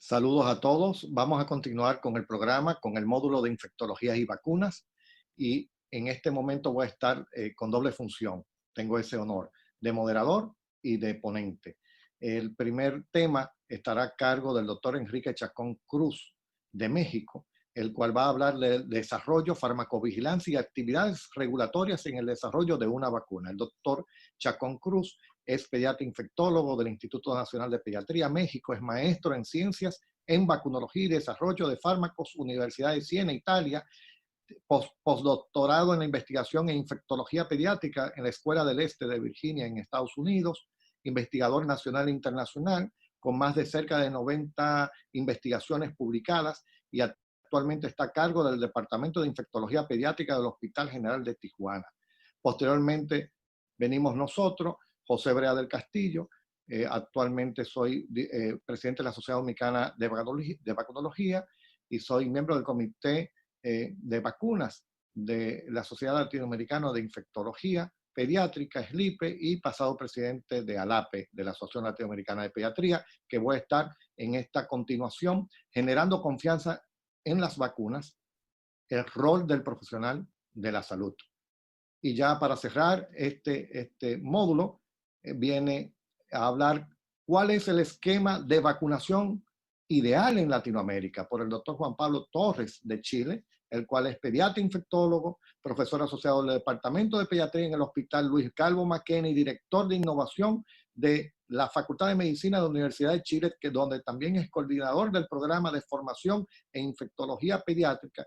Saludos a todos. Vamos a continuar con el programa, con el módulo de infectologías y vacunas. Y en este momento voy a estar con doble función. Tengo ese honor de moderador y de ponente. El primer tema estará a cargo del doctor Enrique Chacón Cruz de México, el cual va a hablar del desarrollo, farmacovigilancia y actividades regulatorias en el desarrollo de una vacuna. El doctor Chacón Cruz es pediatra infectólogo del Instituto Nacional de Pediatría México, es maestro en ciencias en vacunología y desarrollo de fármacos, Universidad de Siena, Italia, postdoctorado en la investigación en infectología pediátrica en la Escuela del Este de Virginia en Estados Unidos, investigador nacional e internacional, con más de cerca de 90 investigaciones publicadas y actualmente está a cargo del Departamento de Infectología Pediátrica del Hospital General de Tijuana. Posteriormente venimos nosotros, José Brea del Castillo. Actualmente soy presidente de la Sociedad Dominicana de Vacunología y soy miembro del Comité de Vacunas de la Sociedad Latinoamericana de Infectología Pediátrica, SLIPE, y pasado presidente de ALAPE, de la Asociación Latinoamericana de Pediatría, que voy a estar en esta continuación generando confianza en las vacunas, el rol del profesional de la salud. Y ya para cerrar este módulo, viene a hablar cuál es el esquema de vacunación ideal en Latinoamérica por el doctor Juan Pablo Torres de Chile, el cual es pediatra infectólogo, profesor asociado del Departamento de Pediatría en el Hospital Luis Calvo Maquena y director de innovación de la Facultad de Medicina de la Universidad de Chile, donde también es coordinador del programa de formación en infectología pediátrica.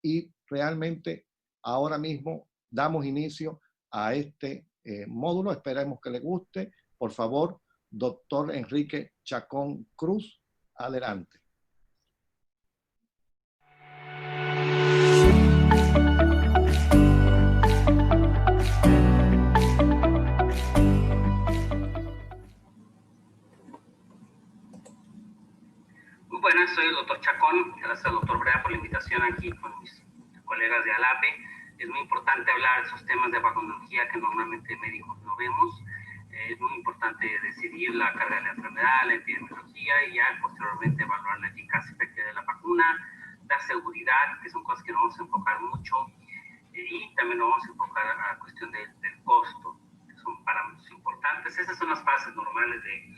Y realmente ahora mismo damos inicio a este módulo. Esperemos que les guste. Por favor, doctor Enrique Chacón Cruz, adelante. Muy buenas, soy el doctor Chacón. Gracias al doctor Brea por la invitación aquí con mis colegas de ALAPE. Es muy importante hablar de esos temas de vacunología que normalmente médicos no vemos. Es muy importante decidir la carga de la enfermedad, la epidemiología y ya posteriormente evaluar la eficacia y efectividad de la vacuna, la seguridad, que son cosas que nos vamos a enfocar mucho, y también nos vamos a enfocar a la cuestión del costo, que son parámetros importantes. Esas son las fases normales del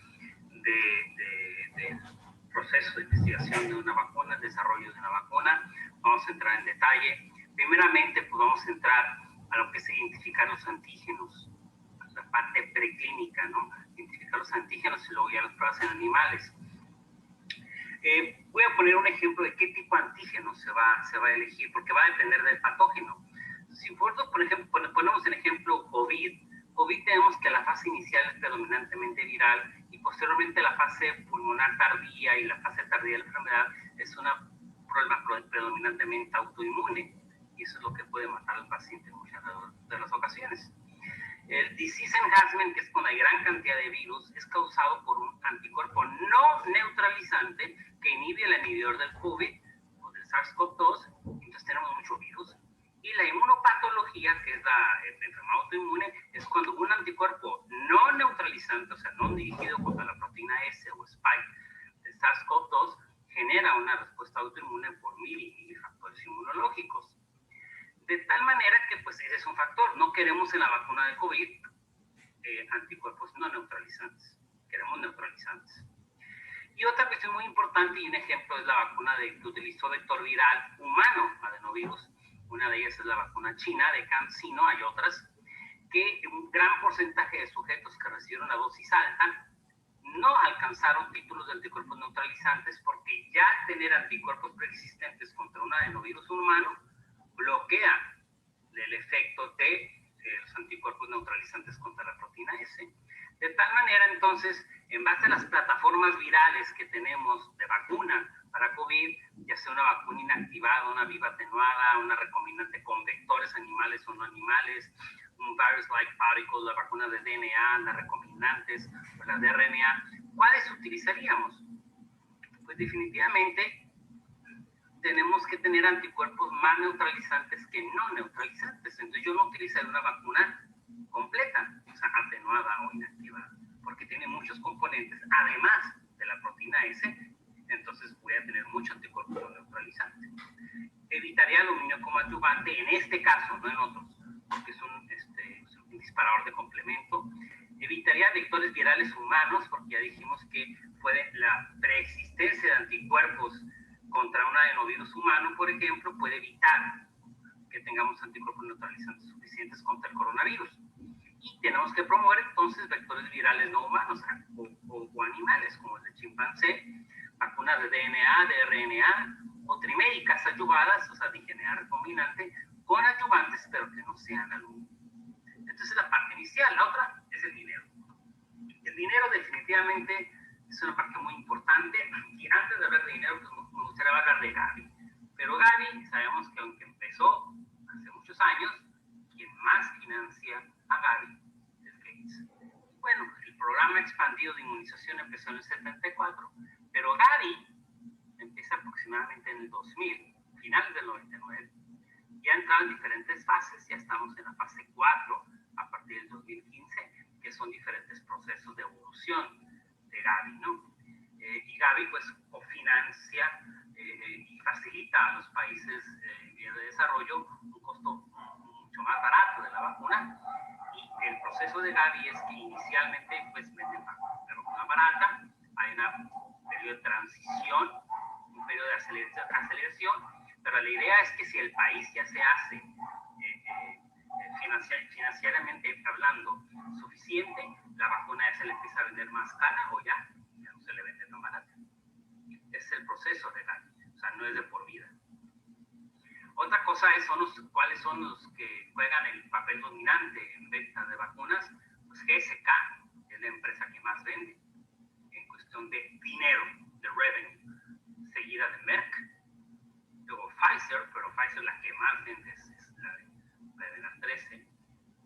proceso de investigación de una vacuna, el desarrollo de una vacuna. Vamos a entrar en detalle. Primeramente, pues vamos a entrar a lo que es identificar los antígenos, la parte preclínica, ¿no? Identificar los antígenos y luego ya las pruebas en animales. Voy a poner un ejemplo de qué tipo de antígeno se va a elegir, porque va a depender del patógeno. Si por ejemplo ponemos el ejemplo COVID tenemos que la fase inicial es predominantemente viral y posteriormente la fase pulmonar tardía y la fase tardía de la enfermedad es un problema predominantemente autoinmune, y eso es lo que puede matar al paciente en muchas de las ocasiones. El disease enhancement, que es con una gran cantidad de virus, es causado por un anticuerpo no neutralizante que inhibe el inhibidor del COVID o del SARS-CoV-2, entonces tenemos mucho virus. Y la inmunopatología, que es la enfermedad autoinmune, es cuando un anticuerpo no neutralizante, o sea, no dirigido contra la proteína S o spike del SARS-CoV-2, genera una respuesta autoinmune por factores inmunológicos. De tal manera que, pues, ese es un factor. No queremos en la vacuna de COVID anticuerpos no neutralizantes. Queremos neutralizantes. Y otra cuestión muy importante y un ejemplo es la vacuna que utilizó vector viral humano, adenovirus. Una de ellas es la vacuna china de CanSino, hay otras, que un gran porcentaje de sujetos que recibieron la dosis alta no alcanzaron títulos de anticuerpos neutralizantes porque ya tener anticuerpos preexistentes contra un adenovirus humano bloquea el efecto de los anticuerpos neutralizantes contra la proteína S. De tal manera, entonces, en base a las plataformas virales que tenemos de vacuna para COVID, ya sea una vacuna inactivada, una viva atenuada, una recombinante con vectores animales o no animales, un virus-like particle, la vacuna de DNA, las recombinantes, o las de RNA, ¿cuáles utilizaríamos? Pues definitivamente tenemos que tener anticuerpos más neutralizantes que no neutralizantes. Entonces yo no utilizaría una vacuna completa, o sea, atenuada o inactivada, porque tiene muchos componentes, además de la proteína S. Entonces entonces voy a tener mucho anticuerpo neutralizante. Evitaría aluminio como adyuvante en este caso, no en otros, porque es un disparador de complemento. Evitaría vectores virales humanos, porque ya dijimos que la preexistencia de anticuerpos contra un adenovirus humano, por ejemplo, puede evitar que tengamos anticuerpos neutralizantes suficientes contra el coronavirus. Y tenemos que promover entonces vectores virales no humanos o animales, como el de chimpancé, vacunas de DNA, de RNA, o triméricas adyuvadas, o sea, de ingeniería recombinante, con adyuvantes, pero que no sean aluminio. Entonces, la parte inicial. La otra es el dinero. El dinero definitivamente es una parte muy importante. Y antes de hablar de dinero, pues me gustaría hablar de Gavi. Pero Gavi, sabemos que aunque empezó hace muchos años, quien más financia a Gavi es Gates. Bueno, el programa expandido de inmunización empezó en el 74, pero Gavi empieza aproximadamente en el 2000, finales del 99. Ya ha entrado en diferentes fases, ya estamos en la fase 4 a partir del 2015, que son diferentes procesos de evolución de Gavi, ¿no? Y Gavi pues cofinancia y facilita a los países en vías de desarrollo un costo mucho más barato de la vacuna. Y el proceso de Gavi es que inicialmente pues venden vacuna barata, hay un periodo de transición, un periodo de aceleración, pero la idea es que si el país ya se hace financieramente hablando suficiente, la vacuna ya se le empieza a vender más cara o ya no se le vende tan barata. Es el proceso de Gavi, o sea, no es de por vida. Otra cosa es cuáles son los que juegan el papel dominante en venta de vacunas. Pues GSK es la empresa que más vende en cuestión de dinero, de revenue, seguida de Merck, luego Pfizer, pero Pfizer la que más vende es la de la 13,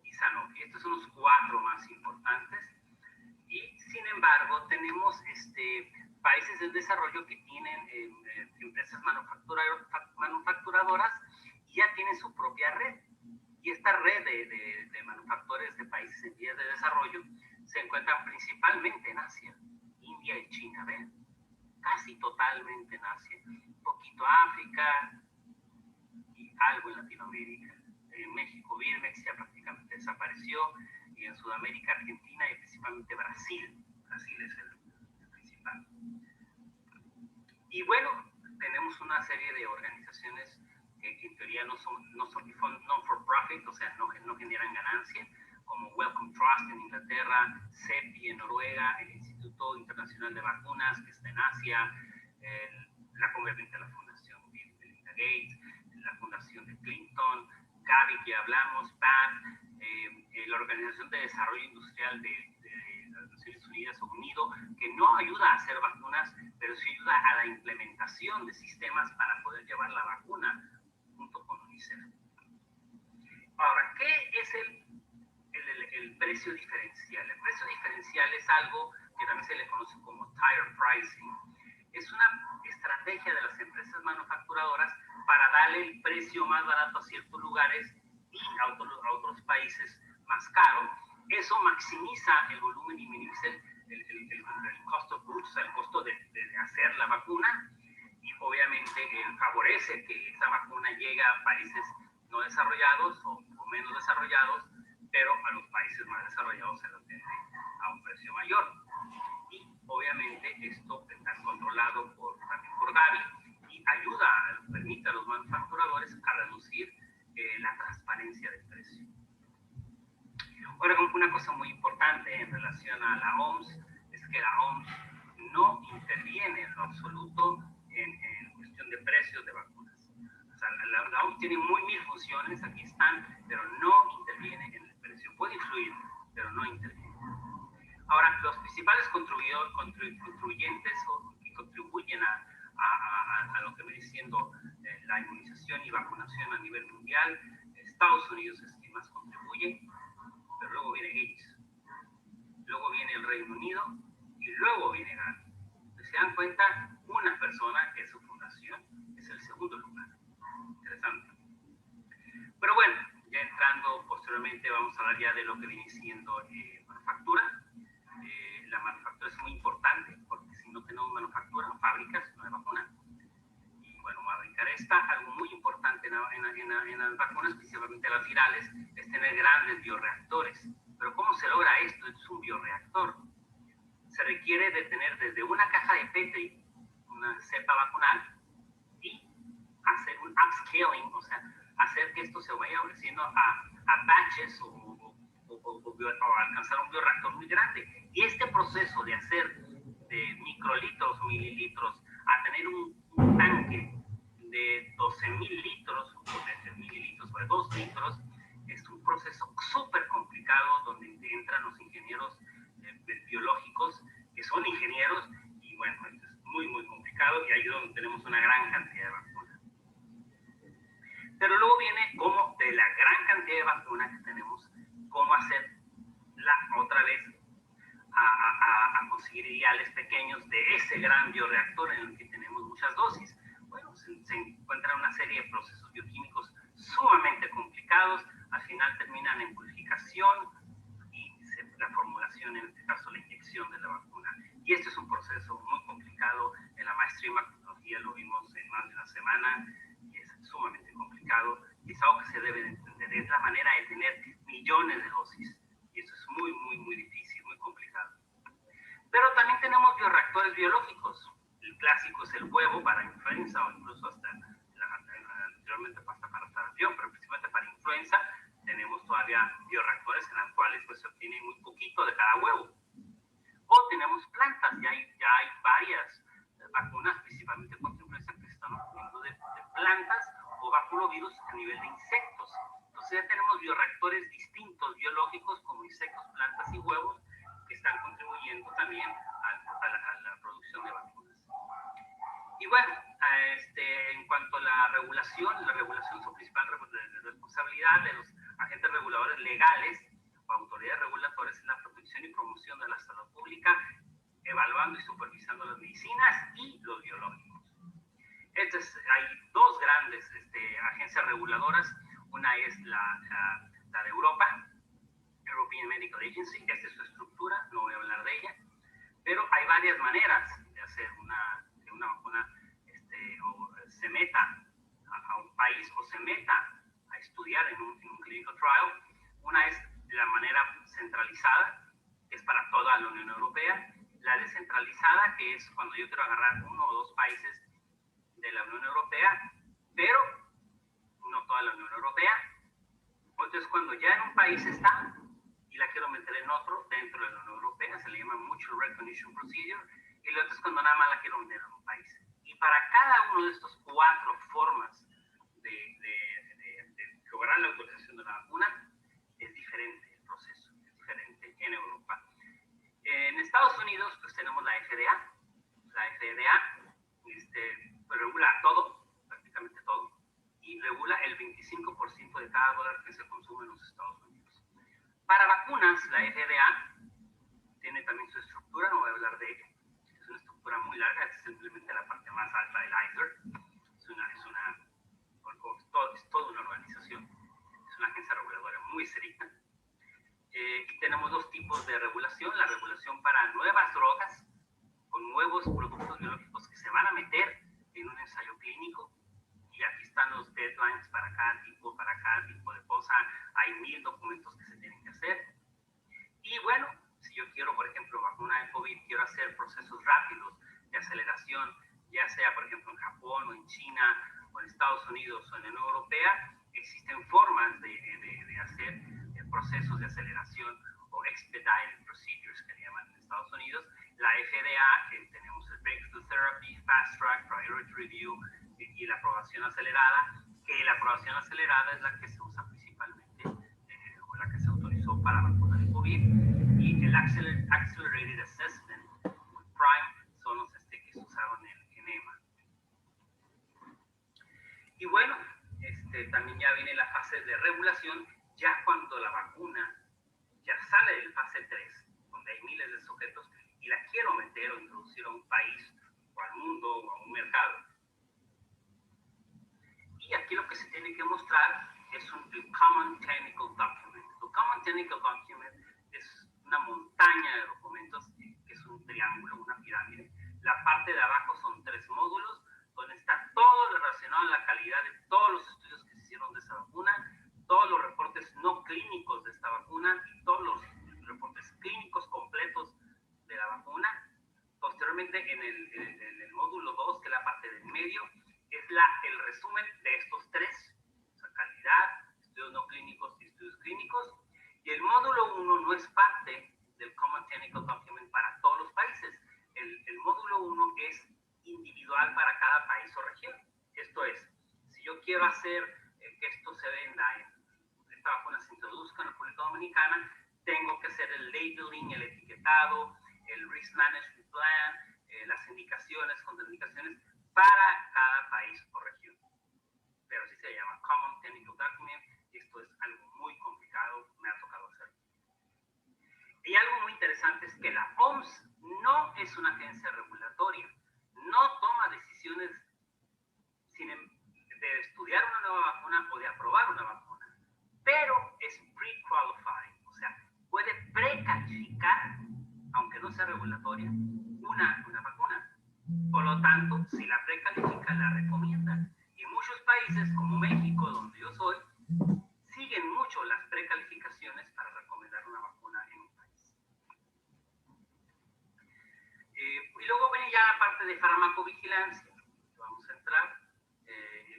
y Sanofi. Estos son los 4 más importantes. Y sin embargo tenemos países en desarrollo que tienen empresas manufacturadoras y ya tienen su propia red. Y esta red de manufactores de países en vías de desarrollo se encuentran principalmente en Asia, India y China, ¿ven? Casi totalmente en Asia, un poquito África y algo en Latinoamérica. En México, Birmex ya prácticamente desapareció, y en Sudamérica, Argentina y principalmente Brasil. Brasil es el principal. Y bueno, tenemos una serie de organizaciones que en teoría no son non-for-profit, o sea, no generan ganancia, como Wellcome Trust en Inglaterra, CEPI en Noruega, el Instituto Internacional de Vacunas, que está en Asia, la convergente de la Fundación Bill y Melinda Gates, la Fundación de Clinton, Gavi, que hablamos, PAN, la Organización de Desarrollo Industrial de las Naciones Unidas o UNIDO, que no ayuda a hacer vacunas, pero sí ayuda a la implementación de sistemas para poder llevar la vacuna junto con UNICEF. Ahora, ¿qué es el precio diferencial? El precio diferencial es algo que también se le conoce como tire pricing. Es una estrategia de las empresas manufacturadoras para darle el precio más barato a ciertos lugares y a otros países más caro. Eso maximiza el volumen y minimiza el cost of goods, o sea, el costo de hacer la vacuna, y obviamente favorece que esa vacuna llegue a países no desarrollados o menos desarrollados, pero a los países más desarrollados se los vende a un precio mayor. Y obviamente esto está controlado también por Gavi y permite a los manufacturadores a reducir la transparencia del precio. Ahora, una cosa muy importante en relación a la OMS es que la OMS no interviene en lo absoluto en cuestión de precios de vacunas. O sea, la OMS tiene mil funciones, aquí están, pero no interviene en el precio. Puede influir, pero no interviene. Ahora, los principales contribuyentes o que contribuyen a lo que viene siendo la inmunización y vacunación a nivel mundial, Estados Unidos es quien más contribuye, pero luego viene Gates, luego viene el Reino Unido y luego viene Gavi. Si se dan cuenta, una persona, que es su fundación, es el segundo lugar. Interesante. Pero bueno, ya entrando posteriormente vamos a hablar ya de lo que viene siendo manufactura. La manufactura es muy importante porque si no tenemos manufactura, fábricas, no hay vacunas. está algo muy importante en las vacunas, principalmente las virales, es tener grandes bioreactores. Pero ¿cómo se logra esto? Es un bioreactor. Se requiere de tener desde una caja de Petri, una cepa vacunal, y hacer un upscaling, o sea, hacer que esto se vaya ofreciendo a batches o alcanzar un bioreactor muy grande. Y este proceso de hacer de microlitros o mililitros a tener un tanque de 12,000 litros o de mililitros o de 2 litros es un proceso súper complicado donde entran los ingenieros biológicos que son ingenieros y bueno, es muy muy complicado y ahí es donde tenemos una gran cantidad de vacunas. Pero luego viene como de la gran cantidad de vacunas que tenemos, cómo hacer otra vez a conseguir ideales pequeños de ese gran bioreactor en el que tenemos muchas dosis. Bueno, se encuentran una serie de procesos bioquímicos sumamente complicados, al final terminan en purificación y la formulación, en este caso la inyección de la vacuna. Y este es un proceso muy complicado, en la maestría en vaccinología lo vimos en más de una semana, y es sumamente complicado, y es algo que se debe de entender, es la manera de tener millones de dosis, y eso es muy, muy, muy difícil, muy complicado. Pero también tenemos bioreactores biológicos. El clásico es el huevo para influenza o incluso hasta anteriormente para sarampión, pero principalmente para influenza tenemos todavía bioreactores en los cuales pues, se obtiene muy poquito de cada huevo. O tenemos plantas, ya hay varias vacunas, principalmente contra influenza, que se están obteniendo de plantas o baculovirus a nivel de insectos. Entonces ya tenemos bioreactores distintos, biológicos, como insectos, plantas y huevos, que están contribuyendo también a la producción de vacunas. Y bueno, en cuanto a la regulación su principal responsabilidad de los agentes reguladores legales o autoridades regulatorias es la protección y promoción de la salud pública, evaluando y supervisando las medicinas y los biológicos. Hay dos grandes agencias reguladoras, una es la de Europa, European Medical Agency, esta es su estructura, no voy a hablar de ella, pero hay varias maneras de hacer que una vacuna o se meta a un país o se meta a estudiar en un clinical trial. Una es la manera centralizada, que es para toda la Unión Europea, la descentralizada, que es cuando yo quiero agarrar uno o dos países de la Unión Europea, pero no toda la Unión Europea. Entonces, cuando ya en un país está y la quiero meter en otro dentro de la Unión Europea, se le llama Mutual Recognition Procedure, y lo otro es cuando nada más la quiero meter en un país. Y para cada uno de estos cuatro formas de lograr la autorización de la vacuna, es diferente el proceso, es diferente en Europa. En Estados Unidos, pues tenemos la FDA. La FDA pues, regula todo, prácticamente todo, y regula el 25% de cada dólar que se consume en los Estados Unidos. Para vacunas, la FDA tiene también su estructura, no voy a hablar de ella, es una estructura muy larga, es simplemente la parte más alta del iceberg, es toda una organización, es una agencia reguladora muy estricta. Y tenemos dos tipos de regulación, la regulación para nuevas drogas, con nuevos productos biológicos que se van a meter en un ensayo clínico, y aquí están los deadlines para cada tipo de cosa, hay 1000 documentos que se tienen que hacer. Y bueno, si yo quiero, por ejemplo, vacuna de COVID, quiero hacer procesos rápidos de aceleración, ya sea, por ejemplo, en Japón o en China o en Estados Unidos o en la Unión Europea, existen formas de hacer procesos de aceleración o expedited procedures que le llaman en Estados Unidos. La FDA, que tenemos el Breakthrough Therapy, Fast Track, Priority Review y la aprobación acelerada, que la aprobación acelerada es la que se usa principalmente o la que se autorizó para vacunas de COVID, y el Accelerated Assessment, PRIME, son los que se usaron en EMA. Y bueno, también ya viene la fase de regulación, ya cuando la vacuna ya sale del fase 3, donde hay miles de sujetos, y la quiero meter o introducir a un país, o al mundo, o a un mercado. Y aquí lo que se tiene que mostrar es el Common Technical Document. El Common Technical Document es una montaña de documentos, que es un triángulo, una pirámide. La parte de abajo son 3 módulos, donde está todo relacionado a la calidad no clínicos de esta vacuna y todos los reportes clínicos completos de la vacuna. Posteriormente, en el módulo 2, que es la parte del medio, es el resumen de estos tres, o sea, calidad, estudios no clínicos y estudios clínicos. Y el módulo 1 no es parte del Common Technical Document para todos los países. El módulo 1 es individual para cada país o región. Esto es, si yo quiero hacer que esto se venda, esta vacuna se introduzca en la República Dominicana, tengo que hacer el labeling, el etiquetado, el risk management plan, las indicaciones, contraindicaciones para cada país o región. Pero así se llama Common Technical Document, y esto es algo muy complicado, me ha tocado hacerlo. Y algo muy interesante es que la OMS no es una agencia regulatoria, no toma decisiones de estudiar una nueva vacuna o de aprobar una vacuna, pero es pre-qualifying, o sea, puede precalificar, aunque no sea regulatoria, una vacuna. Por lo tanto, si la precalifica, la recomiendan. Y muchos países, como México, donde yo soy, siguen mucho las precalificaciones para recomendar una vacuna en un país. Y luego viene ya la parte de farmacovigilancia, vamos a entrar,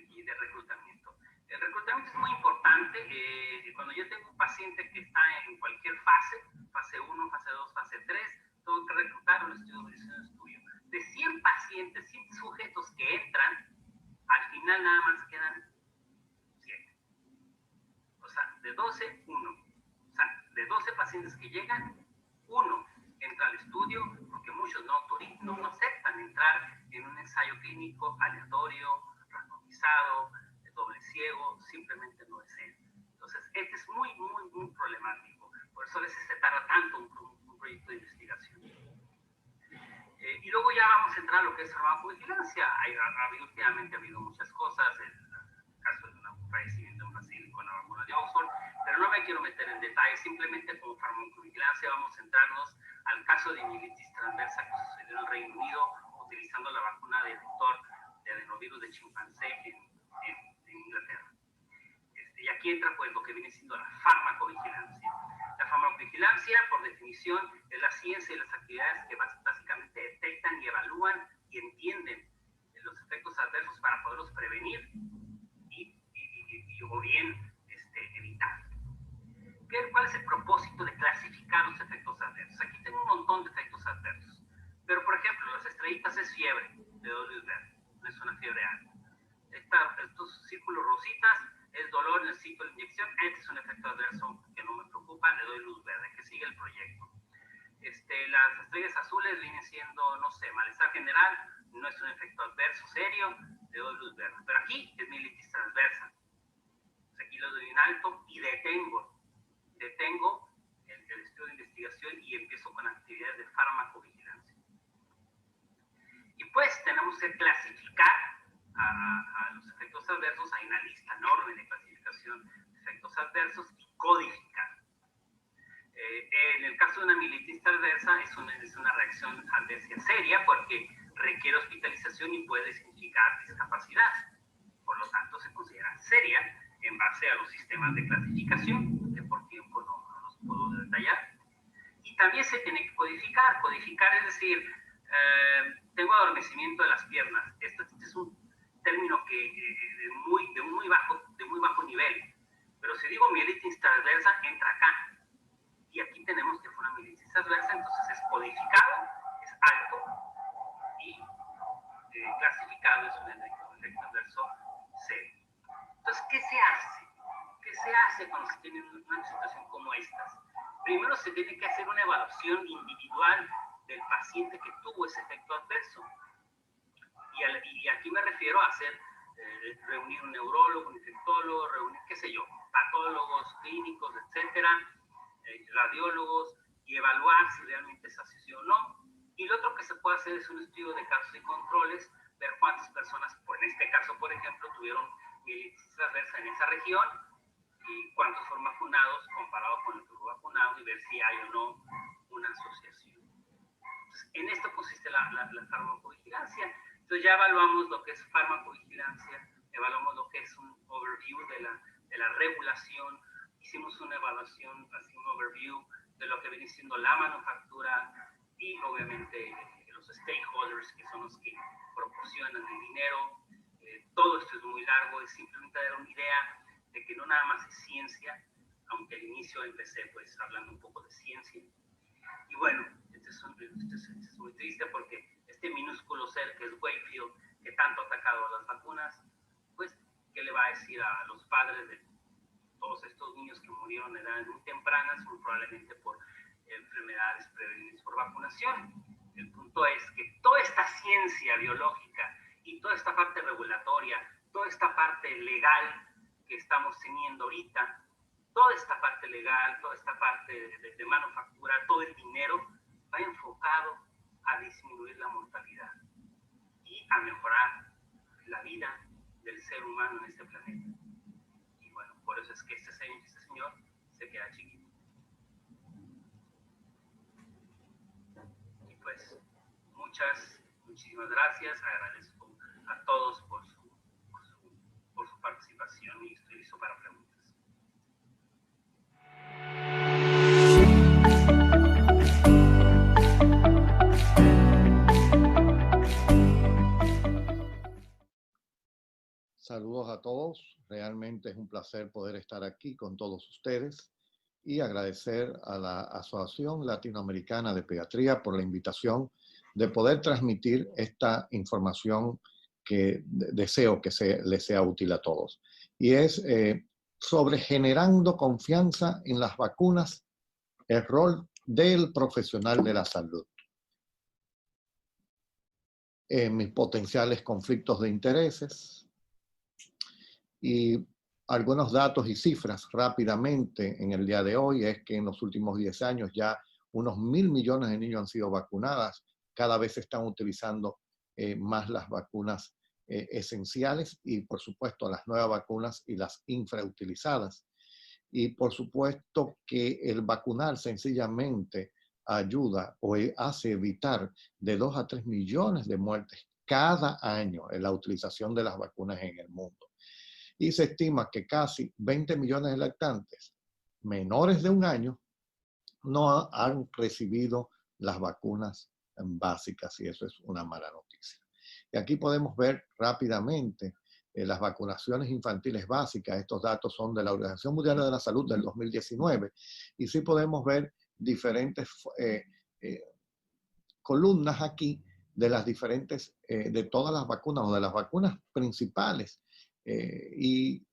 y de reclutamiento. El reclutamiento es muy importante. Cuando yo tengo un paciente que está en cualquier fase 1, fase 2, fase 3, tengo que reclutar un estudio de 100 pacientes, 100 sujetos que entran, al final nada más quedan 7. O sea, de 12, 1. O sea, de 12 pacientes que llegan, 1 entra al estudio, porque muchos no aceptan entrar en un ensayo clínico aleatorio, randomizado, doble ciego, simplemente no es él. Entonces, este es muy, muy, muy problemático. Por eso a veces se tarda tanto un proyecto de investigación. Y luego ya vamos a entrar a lo que es farmacovigilancia. Últimamente ha habido muchas cosas, el caso de un fallecimiento en Brasil con la vacuna de Oxford, pero no me quiero meter en detalles. Simplemente como farmacovigilancia vamos a centrarnos al caso de mielitis transversa que sucedió en el Reino Unido utilizando la vacuna de vector de adenovirus de chimpancé en Inglaterra. Y aquí entra pues lo que viene siendo la farmacovigilancia. La farmacovigilancia, por definición, es la ciencia y las actividades que básicamente detectan y evalúan y entienden los efectos adversos para poderlos prevenir o bien evitar. ¿Cuál es el propósito de clasificar los efectos adversos? Aquí tengo un montón de efectos adversos. Pero, por ejemplo, las estrellitas es fiebre de luz verde, no es una fiebre alta. Estos círculos rositas es dolor, necesito la inyección. Este es un efecto adverso que no me preocupa, le doy luz verde, que sigue el proyecto. Las estrellas azules vienen siendo, no sé, malestar general, no es un efecto adverso serio, le doy luz verde. Pero aquí es mielitis transversa. Aquí lo doy en alto y detengo el estudio de investigación y empiezo con actividades de farmacovigilancia. Y pues tenemos que clasificar a los efectos adversos. Hay una lista enorme de clasificación de efectos adversos y codificar. En el caso de una mielitis transversa es una reacción adversa seria porque requiere hospitalización y puede significar discapacidad. Por lo tanto, se considera seria en base a los sistemas de clasificación, que por tiempo no los puedo detallar. Y también se tiene que codificar. Codificar es decir, tengo adormecimiento de las piernas. Este es un término de muy bajo nivel. Pero si digo mielitis transversa, entra acá. Y aquí tenemos que fue una mielitis transversa, entonces es codificado, es alto y clasificado es un efecto adverso serio. Entonces, ¿qué se hace? ¿Qué se hace cuando se tiene una situación como esta? Primero se tiene que hacer una evaluación individual del paciente que tuvo ese efecto adverso. Y aquí me refiero a hacer, reunir un neurólogo, un infectólogo, reunir, qué sé yo, patólogos, clínicos, etcétera, radiólogos, y evaluar si realmente es así o no. Y lo otro que se puede hacer es un estudio de casos y controles, ver cuántas personas, en este caso, por ejemplo, tuvieron mielitis transversa en esa región y cuántos fueron vacunados comparado con el que fue vacunado y ver si hay o no una asociación. Entonces, en esto consiste la farmacovigilancia. Entonces ya evaluamos lo que es farmacovigilancia, evaluamos lo que es un overview de la regulación hicimos una evaluación, así un overview de lo que viene siendo la manufactura y obviamente los stakeholders, que son los que proporcionan el dinero. Todo esto es muy largo, es simplemente dar una idea de que no nada más es ciencia, aunque al inicio empecé pues hablando un poco de ciencia. Y bueno, este es muy triste porque este minúsculo ser que es Wakefield, que tanto ha atacado a las vacunas, pues, ¿qué le va a decir a los padres de todos estos niños que murieron de edades muy tempranas, muy probablemente por enfermedades prevenibles por vacunación? El punto es que toda esta ciencia biológica y toda esta parte regulatoria, toda esta parte legal que estamos teniendo ahorita, toda esta parte legal, toda esta parte de manufactura, todo el dinero va enfocado a disminuir la mortalidad y a mejorar la vida del ser humano en este planeta. Y bueno, por eso es que este señor se queda chiquito. Y pues, muchísimas gracias. Agradezco a todos por su participación y estoy listo para preguntas. Saludos a todos. Realmente es un placer poder estar aquí con todos ustedes y agradecer a la Asociación Latinoamericana de Pediatría por la invitación de poder transmitir esta información que deseo que les sea útil a todos. Y es sobre generando confianza en las vacunas, el rol del profesional de la salud. Mis potenciales conflictos de intereses y algunos datos y cifras rápidamente en el día de hoy es que en los últimos 10 años ya unos 1.000 millones de niños han sido vacunadas. Cada vez se están utilizando más las vacunas esenciales y por supuesto las nuevas vacunas y las infrautilizadas. Y por supuesto que el vacunar sencillamente ayuda o hace evitar de 2 a 3 millones de muertes cada año en la utilización de las vacunas en el mundo. Y se estima que casi 20 millones de lactantes menores de 1 año no han recibido las vacunas básicas y eso es una mala noticia. Y aquí podemos ver rápidamente las vacunaciones infantiles básicas. Estos datos son de la Organización Mundial de la Salud del 2019 y sí podemos ver diferentes columnas aquí de las diferentes, de todas las vacunas o de las vacunas principales. Y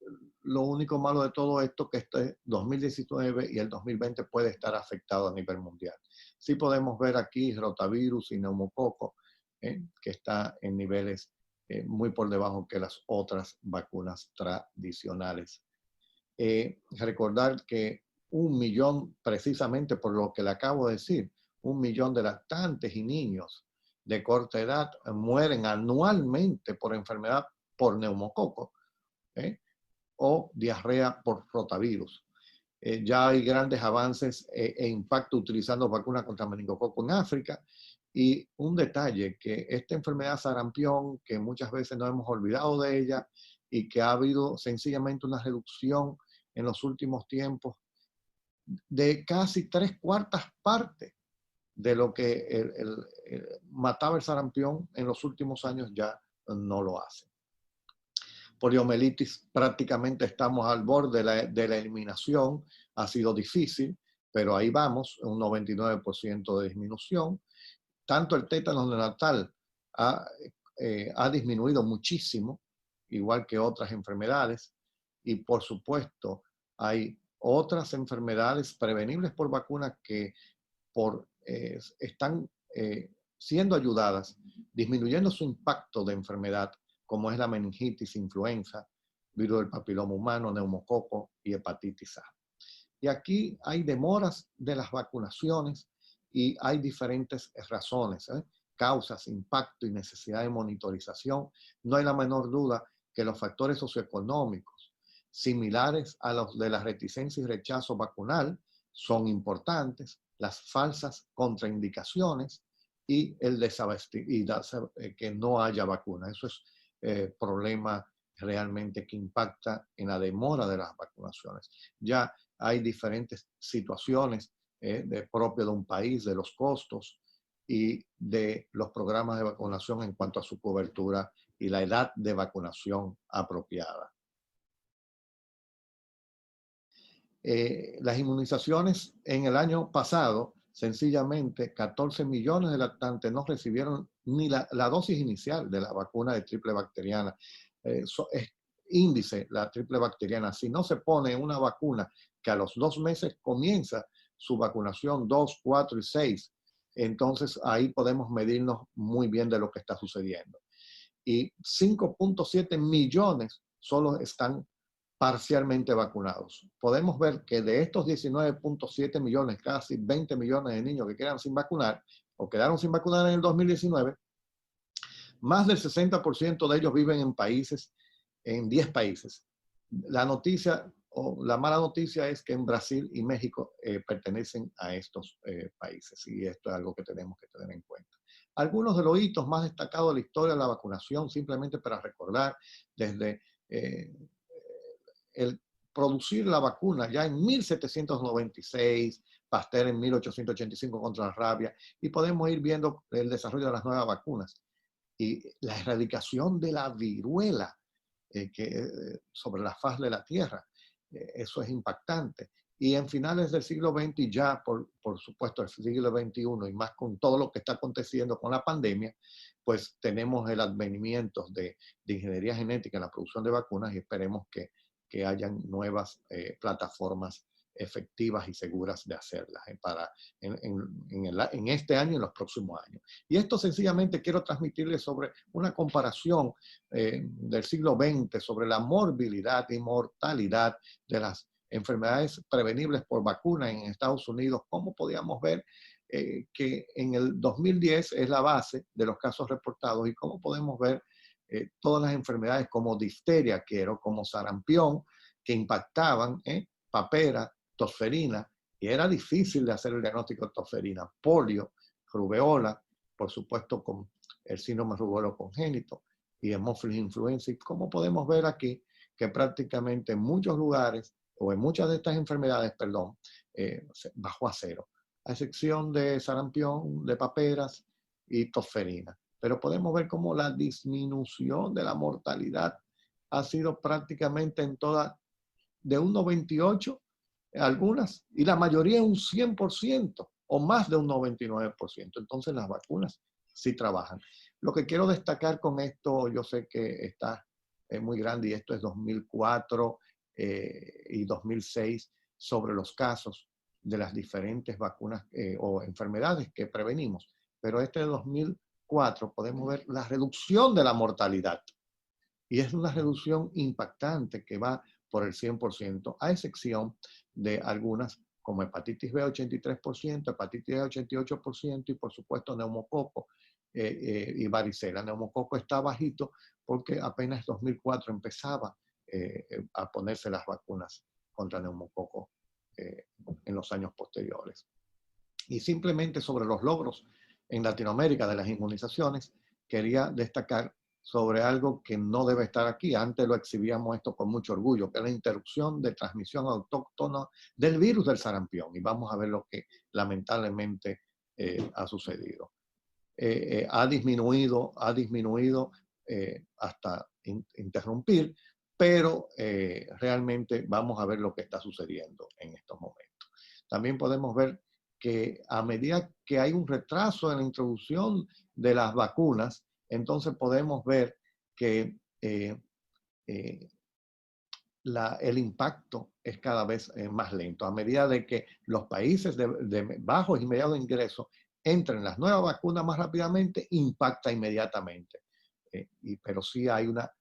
lo único malo de todo esto que este 2019 y el 2020 puede estar afectado a nivel mundial. Sí podemos ver aquí rotavirus y neumococo, que está en niveles muy por debajo que las otras vacunas tradicionales. Recordar que 1 millón, precisamente por lo que le acabo de decir, 1 millón de lactantes y niños de corta edad mueren anualmente por enfermedad por neumococo o diarrea por rotavirus. Ya hay grandes avances e impacto utilizando vacunas contra meningococo en África. Y un detalle, que esta enfermedad sarampión, que muchas veces nos hemos olvidado de ella y que ha habido sencillamente una reducción en los últimos tiempos de casi 3/4 partes de lo que mataba el sarampión en los últimos años ya no lo hace. Poliomielitis prácticamente estamos al borde de la eliminación, ha sido difícil, pero ahí vamos, un 99% de disminución. Tanto el tétano neonatal ha disminuido muchísimo, igual que otras enfermedades, y por supuesto hay otras enfermedades prevenibles por vacunas que están siendo ayudadas, disminuyendo su impacto de enfermedad, como es la meningitis, influenza, virus del papiloma humano, neumococo y hepatitis A. Y aquí hay demoras de las vacunaciones y hay diferentes razones, causas, impacto y necesidad de monitorización. No hay la menor duda que los factores socioeconómicos, similares a los de la reticencia y rechazo vacunal, son importantes. Las falsas contraindicaciones y el que no haya vacuna. Eso es problema realmente que impacta en la demora de las vacunaciones. Ya hay diferentes situaciones propio de un país, de los costos y de los programas de vacunación en cuanto a su cobertura y la edad de vacunación apropiada. Las inmunizaciones en el año pasado, sencillamente 14 millones de lactantes no recibieron ni la dosis inicial de la vacuna de triple bacteriana. Es índice la triple bacteriana. Si no se pone una vacuna que a los 2 meses comienza su vacunación 2, 4 y 6, entonces ahí podemos medirnos muy bien de lo que está sucediendo. Y 5.7 millones solo están parcialmente vacunados. Podemos ver que de estos 19.7 millones, casi 20 millones de niños que quedan sin vacunar o quedaron sin vacunar en el 2019, más del 60% de ellos viven en 10 países. La noticia o la mala noticia es que en Brasil y México pertenecen a estos países, y esto es algo que tenemos que tener en cuenta. Algunos de los hitos más destacados de la historia de la vacunación, simplemente para recordar, desde el producir la vacuna ya en 1796, Pasteur en 1885 contra la rabia, y podemos ir viendo el desarrollo de las nuevas vacunas y la erradicación de la viruela sobre la faz de la Tierra. Eso es impactante. Y en finales del siglo XX y ya, por supuesto, el siglo XXI, y más con todo lo que está aconteciendo con la pandemia, pues tenemos el advenimiento de ingeniería genética en la producción de vacunas, y esperemos que hayan nuevas plataformas efectivas y seguras de hacerlas en este año y en los próximos años. Y esto sencillamente quiero transmitirles sobre una comparación del siglo XX sobre la morbilidad y mortalidad de las enfermedades prevenibles por vacuna en Estados Unidos. Cómo podíamos ver que en el 2010 es la base de los casos reportados, y cómo podemos ver todas las enfermedades como difteria, como sarampión, que impactaban papera, tosferina, y era difícil de hacer el diagnóstico de tosferina, polio, rubeola, por supuesto con el síndrome rubéolo congénito, y hemófilis influenzae. Como podemos ver aquí, que prácticamente en muchos lugares, o en muchas de estas enfermedades, bajó a cero, a excepción de sarampión, de paperas y tosferina. Pero podemos ver cómo la disminución de la mortalidad ha sido prácticamente en toda, de un 98%, algunas, y la mayoría un 100% o más de un 99%. Entonces las vacunas sí trabajan. Lo que quiero destacar con esto, yo sé que está muy grande, y esto es 2004 y 2006, sobre los casos de las diferentes vacunas o enfermedades que prevenimos. Pero este de 2004 podemos ver la reducción de la mortalidad. Y es una reducción impactante que va por el 100%, a excepción de algunas como hepatitis B 83%, hepatitis E 88%, y por supuesto neumococo y varicela. Neumococo está bajito porque apenas en 2004 empezaba a ponerse las vacunas contra neumococo en los años posteriores. Y simplemente sobre los logros en Latinoamérica de las inmunizaciones, quería destacar sobre algo que no debe estar aquí. Antes lo exhibíamos esto con mucho orgullo, que es la interrupción de transmisión autóctona del virus del sarampión. Y vamos a ver lo que lamentablemente ha sucedido. Ha disminuido hasta interrumpir, pero realmente vamos a ver lo que está sucediendo en estos momentos. También podemos ver que a medida que hay un retraso en la introducción de las vacunas, entonces podemos ver que el impacto es cada vez más lento. A medida de que los países de bajos y medianos ingresos entren las nuevas vacunas más rápidamente, impacta inmediatamente. Pero sí hay una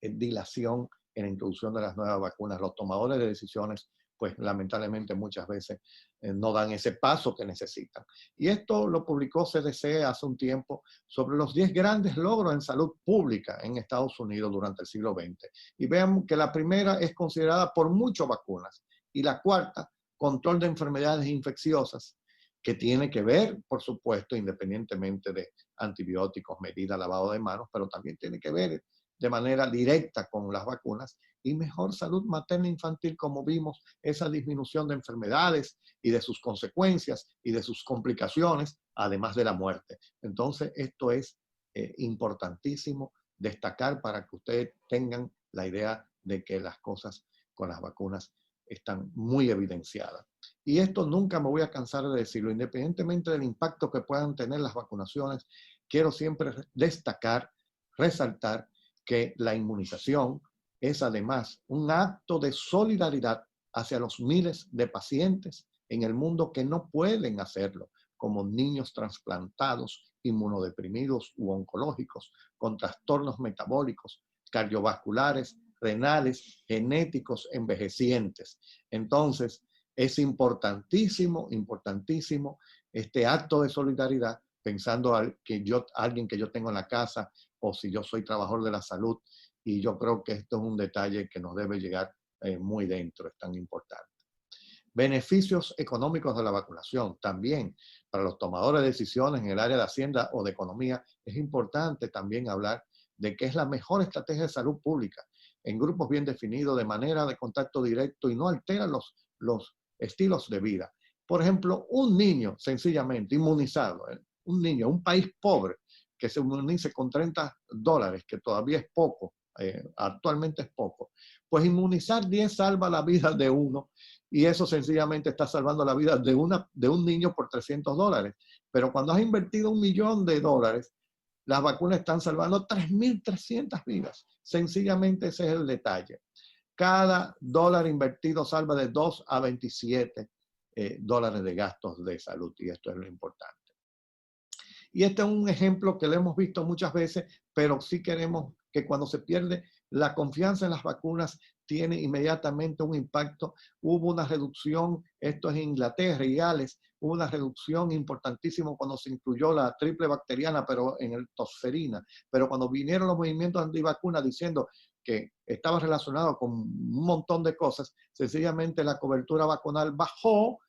dilación en la introducción de las nuevas vacunas. Los tomadores de decisiones, pues lamentablemente muchas veces no dan ese paso que necesitan. Y esto lo publicó CDC hace un tiempo sobre los 10 grandes logros en salud pública en Estados Unidos durante el siglo XX. Y vean que la primera es considerada por muchas vacunas, y la cuarta, control de enfermedades infecciosas, que tiene que ver, por supuesto, independientemente de antibióticos, medidas, lavado de manos, pero también tiene que ver de manera directa con las vacunas y mejor salud materna e infantil, como vimos, esa disminución de enfermedades y de sus consecuencias y de sus complicaciones, además de la muerte. Entonces, esto es importantísimo destacar para que ustedes tengan la idea de que las cosas con las vacunas están muy evidenciadas. Y esto nunca me voy a cansar de decirlo, independientemente del impacto que puedan tener las vacunaciones, quiero siempre destacar, resaltar que la inmunización es además un acto de solidaridad hacia los miles de pacientes en el mundo que no pueden hacerlo, como niños trasplantados, inmunodeprimidos u oncológicos, con trastornos metabólicos, cardiovasculares, renales, genéticos, envejecientes. Entonces, es importantísimo, importantísimo este acto de solidaridad, pensando que alguien que yo tengo en la casa, o si yo soy trabajador de la salud, y yo creo que esto es un detalle que nos debe llegar muy dentro, es tan importante. Beneficios económicos de la vacunación. También para los tomadores de decisiones en el área de Hacienda o de Economía, es importante también hablar de que es la mejor estrategia de salud pública en grupos bien definidos, de manera de contacto directo y no altera los estilos de vida. Por ejemplo, un niño sencillamente inmunizado, un niño, un país pobre, que se inmunice con $30, que todavía es poco, actualmente es poco, pues inmunizar 10 salva la vida de uno, y eso sencillamente está salvando la vida de un niño por $300. Pero cuando has invertido $1 millón, las vacunas están salvando 3.300 vidas. Sencillamente ese es el detalle. Cada dólar invertido salva de 2 a 27 dólares de gastos de salud, y esto es lo importante. Y este es un ejemplo que lo hemos visto muchas veces, pero sí queremos que cuando se pierde la confianza en las vacunas, tiene inmediatamente un impacto. Hubo una reducción, esto es Inglaterra y Gales, hubo una reducción importantísima cuando se incluyó la triple bacteriana, pero en el tosferina. Pero cuando vinieron los movimientos antivacunas diciendo que estaba relacionado con un montón de cosas, sencillamente la cobertura vacunal bajó,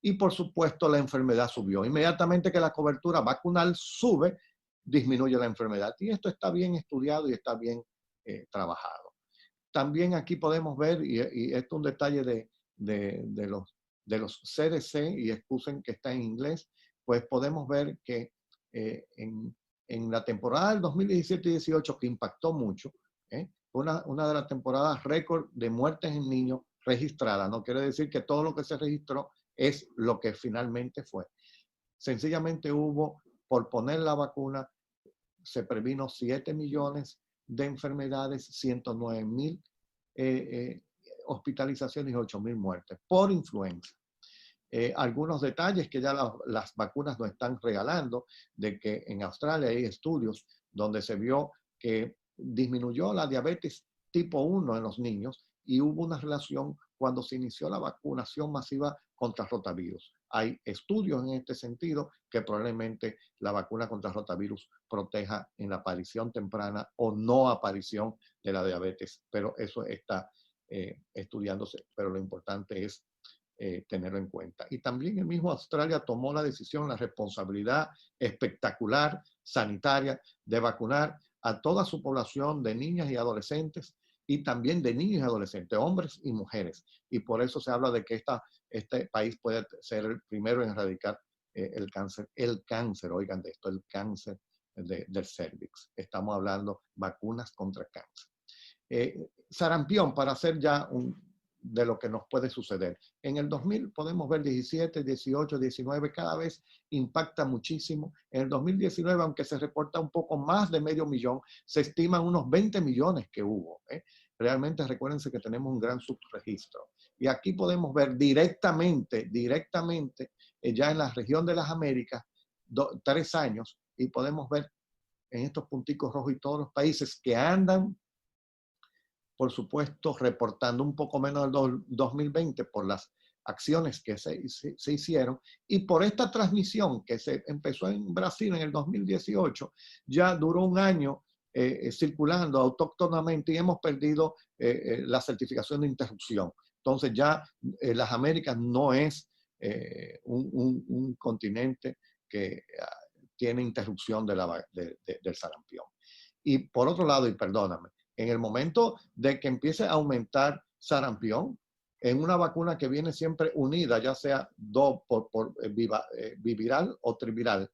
y por supuesto la enfermedad subió. Inmediatamente que la cobertura vacunal sube, disminuye la enfermedad. Y esto está bien estudiado y está bien trabajado. También aquí podemos ver, y esto es un detalle de los CDC, y excusen que está en inglés, pues podemos ver que en la temporada del 2017 y 18, que impactó mucho, una de las temporadas récord de muertes en niños registradas. No quiere decir que todo lo que se registró es lo que finalmente fue. Sencillamente hubo, por poner la vacuna, se previno 7 millones de enfermedades, 109,000 hospitalizaciones y 8,000 muertes por influenza. Algunos detalles que ya las vacunas nos están regalando, de que en Australia hay estudios donde se vio que disminuyó la diabetes tipo 1 en los niños, y hubo una relación cuando se inició la vacunación masiva contra rotavirus. Hay estudios en este sentido que probablemente la vacuna contra rotavirus proteja en la aparición temprana o no aparición de la diabetes, pero eso está estudiándose, pero lo importante es tenerlo en cuenta. Y también el mismo Australia tomó la decisión, la responsabilidad espectacular sanitaria de vacunar a toda su población de niñas y adolescentes, y también de niños y adolescentes, hombres y mujeres. Y por eso se habla de que este país puede ser el primero en erradicar el cáncer, oigan de esto, el cáncer del cervix. Estamos hablando vacunas contra cáncer. Sarampión, para hacer ya de lo que nos puede suceder. En el 2000 podemos ver 17, 18, 19, cada vez impacta muchísimo. En el 2019, aunque se reporta un poco más de 500,000, se estiman unos 20 millones que hubo. Realmente recuérdense que tenemos un gran subregistro. Y aquí podemos ver directamente, ya en la región de las Américas, 3 años, y podemos ver en estos punticos rojos y todos los países que andan, por supuesto, reportando un poco menos del 2020 por las acciones que se hicieron, y por esta transmisión que se empezó en Brasil en el 2018, ya duró un año circulando autóctonamente, y hemos perdido la certificación de interrupción. Entonces ya las Américas no es un continente que tiene interrupción del sarampión. Y por otro lado, y perdóname, En el momento de que empiece a aumentar sarampión, en una vacuna que viene siempre unida, ya sea biviral o triviral,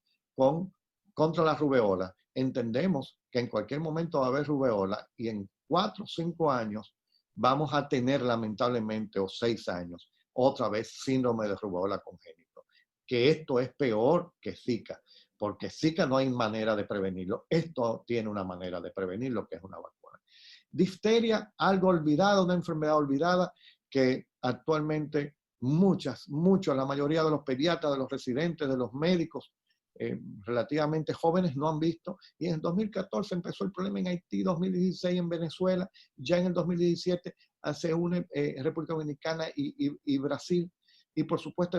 contra la rubeola, entendemos que en cualquier momento va a haber rubeola y en 4 o 5 años vamos a tener lamentablemente, o 6 años, otra vez síndrome de rubeola congénito. Que esto es peor que Zika, porque Zika no hay manera de prevenirlo. Esto tiene una manera de prevenirlo, que es una vacuna. Difteria, algo olvidada, una enfermedad olvidada que actualmente la mayoría de los pediatras, de los residentes, de los médicos relativamente jóvenes no han visto. Y en el 2014 empezó el problema en Haití, 2016 en Venezuela, ya en el 2017 se une República Dominicana y Brasil. Y por supuesto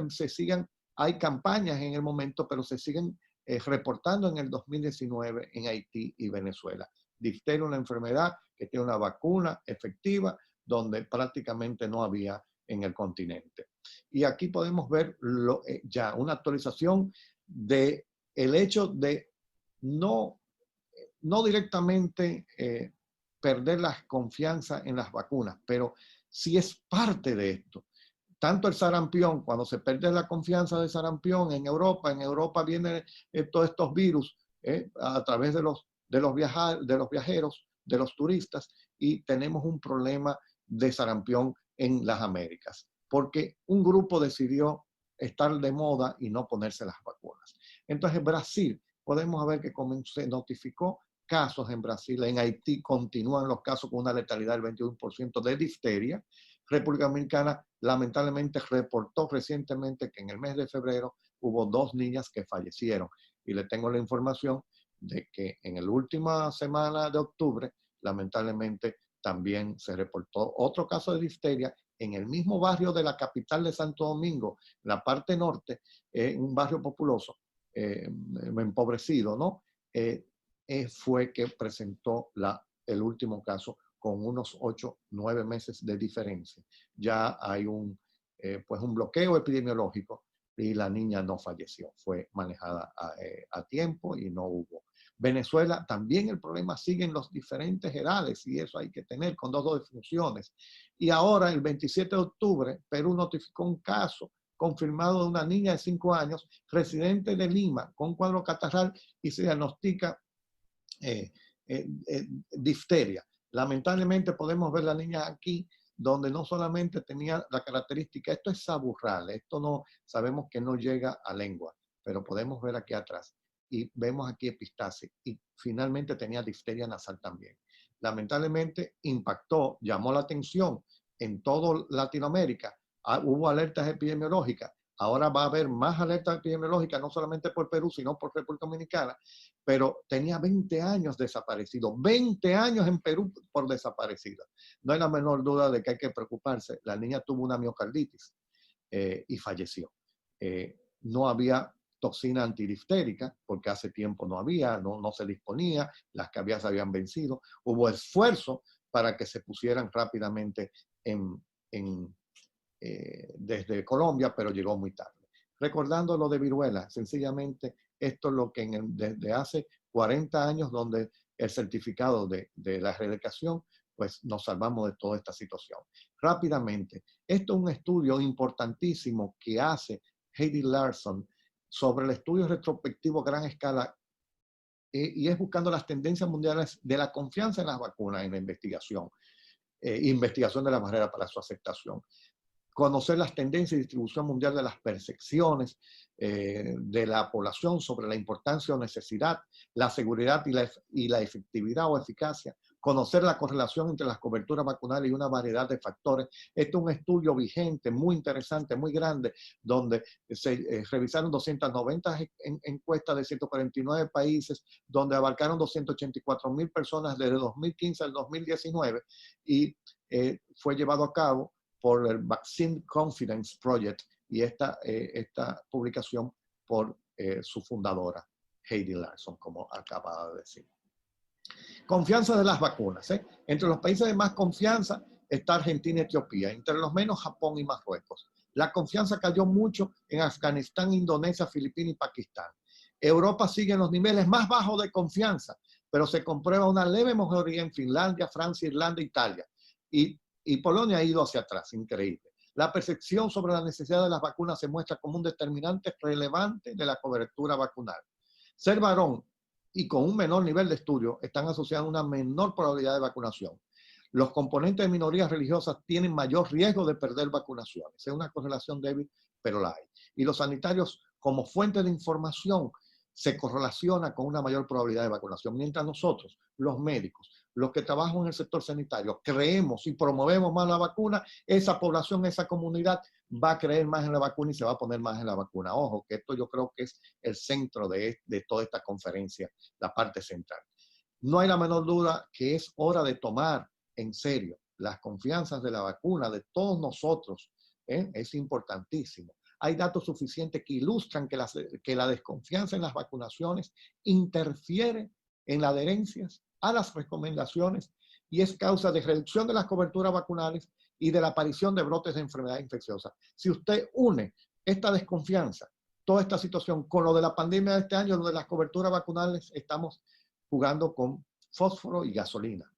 hay campañas en el momento, pero se siguen reportando en el 2019 en Haití y Venezuela. Difteria, una enfermedad que tiene una vacuna efectiva, donde prácticamente no había en el continente. Y aquí podemos ver ya una actualización de el hecho de no directamente perder la confianza en las vacunas, pero sí es parte de esto. Tanto el sarampión, cuando se pierde la confianza de sarampión en Europa vienen todos estos virus a través de los viajeros, de los turistas, y tenemos un problema de sarampión en las Américas, porque un grupo decidió estar de moda y no ponerse las vacunas. Entonces Brasil, podemos ver que se notificó casos en Brasil, en Haití continúan los casos con una letalidad del 21% de difteria. República Dominicana lamentablemente reportó recientemente que en el mes de febrero hubo 2 niñas que fallecieron. Y le tengo la información de que en la última semana de octubre, lamentablemente, también se reportó otro caso de difteria en el mismo barrio de la capital de Santo Domingo, en la parte norte, un barrio populoso, empobrecido, ¿no? Fue que presentó el último caso con unos 8 o 9 meses de diferencia. Ya hay un bloqueo epidemiológico y la niña no falleció. Fue manejada a tiempo y no hubo. Venezuela, también el problema sigue en los diferentes edades y eso hay que tener con 2 defunciones. Y ahora, el 27 de octubre, Perú notificó un caso confirmado de una niña de 5 años, residente de Lima, con cuadro catarral y se diagnostica difteria. Lamentablemente podemos ver la niña aquí, donde no solamente tenía la característica, esto es saburral, esto no, sabemos que no llega a lengua, pero podemos ver aquí atrás y vemos aquí epistasis y finalmente tenía difteria nasal también. Lamentablemente impactó, llamó la atención en toda Latinoamérica, hubo alertas epidemiológicas. Ahora va a haber más alertas epidemiológicas, no solamente por Perú, sino por República Dominicana, pero tenía 20 años desaparecido, 20 años en Perú por desaparecida. No hay la menor duda de que hay que preocuparse. La niña tuvo una miocarditis y falleció. No había toxina antidiftérica, porque hace tiempo no había, no se disponía, las que había se habían vencido. Hubo esfuerzo para que se pusieran rápidamente desde Colombia, pero llegó muy tarde. Recordando lo de viruela, sencillamente esto es lo que desde hace 40 años, donde el certificado de la erradicación, pues nos salvamos de toda esta situación. Rápidamente, esto es un estudio importantísimo que hace Heidi Larson sobre el estudio retrospectivo a gran escala y es buscando las tendencias mundiales de la confianza en las vacunas en la investigación de la barrera para su aceptación. Conocer las tendencias y distribución mundial de las percepciones de la población sobre la importancia o necesidad, la seguridad y la efectividad o eficacia, conocer la correlación entre las coberturas vacunales y una variedad de factores. Este es un estudio vigente, muy interesante, muy grande, donde se revisaron 290 encuestas de 149 países, donde abarcaron 284,000 personas desde 2015 al 2019 y fue llevado a cabo por el Vaccine Confidence Project y esta publicación por su fundadora, Heidi Larson, como acaba de decir. Confianza de las vacunas. Entre los países de más confianza está Argentina y Etiopía, entre los menos Japón y Marruecos. La confianza cayó mucho en Afganistán, Indonesia, Filipinas y Pakistán. Europa sigue en los niveles más bajos de confianza, pero se comprueba una leve mejoría en Finlandia, Francia, Irlanda, Italia. Y Polonia ha ido hacia atrás, increíble. La percepción sobre la necesidad de las vacunas se muestra como un determinante relevante de la cobertura vacunal. Ser varón y con un menor nivel de estudio están asociados a una menor probabilidad de vacunación. Los componentes de minorías religiosas tienen mayor riesgo de perder vacunaciones. Es una correlación débil, pero la hay. Y los sanitarios, como fuente de información, se correlaciona con una mayor probabilidad de vacunación. Mientras nosotros, los médicos, los que trabajan en el sector sanitario, creemos y promovemos más la vacuna, esa población, esa comunidad va a creer más en la vacuna y se va a poner más en la vacuna. Ojo, que esto yo creo que es el centro de toda esta conferencia, la parte central. No hay la menor duda que es hora de tomar en serio las confianzas de la vacuna de todos nosotros, es importantísimo. Hay datos suficientes que ilustran que la desconfianza en las vacunaciones interfiere en las adherencias a las recomendaciones y es causa de reducción de las coberturas vacunales y de la aparición de brotes de enfermedad infecciosa. Si usted une esta desconfianza, toda esta situación, con lo de la pandemia de este año, lo de las coberturas vacunales, estamos jugando con fósforo y gasolina.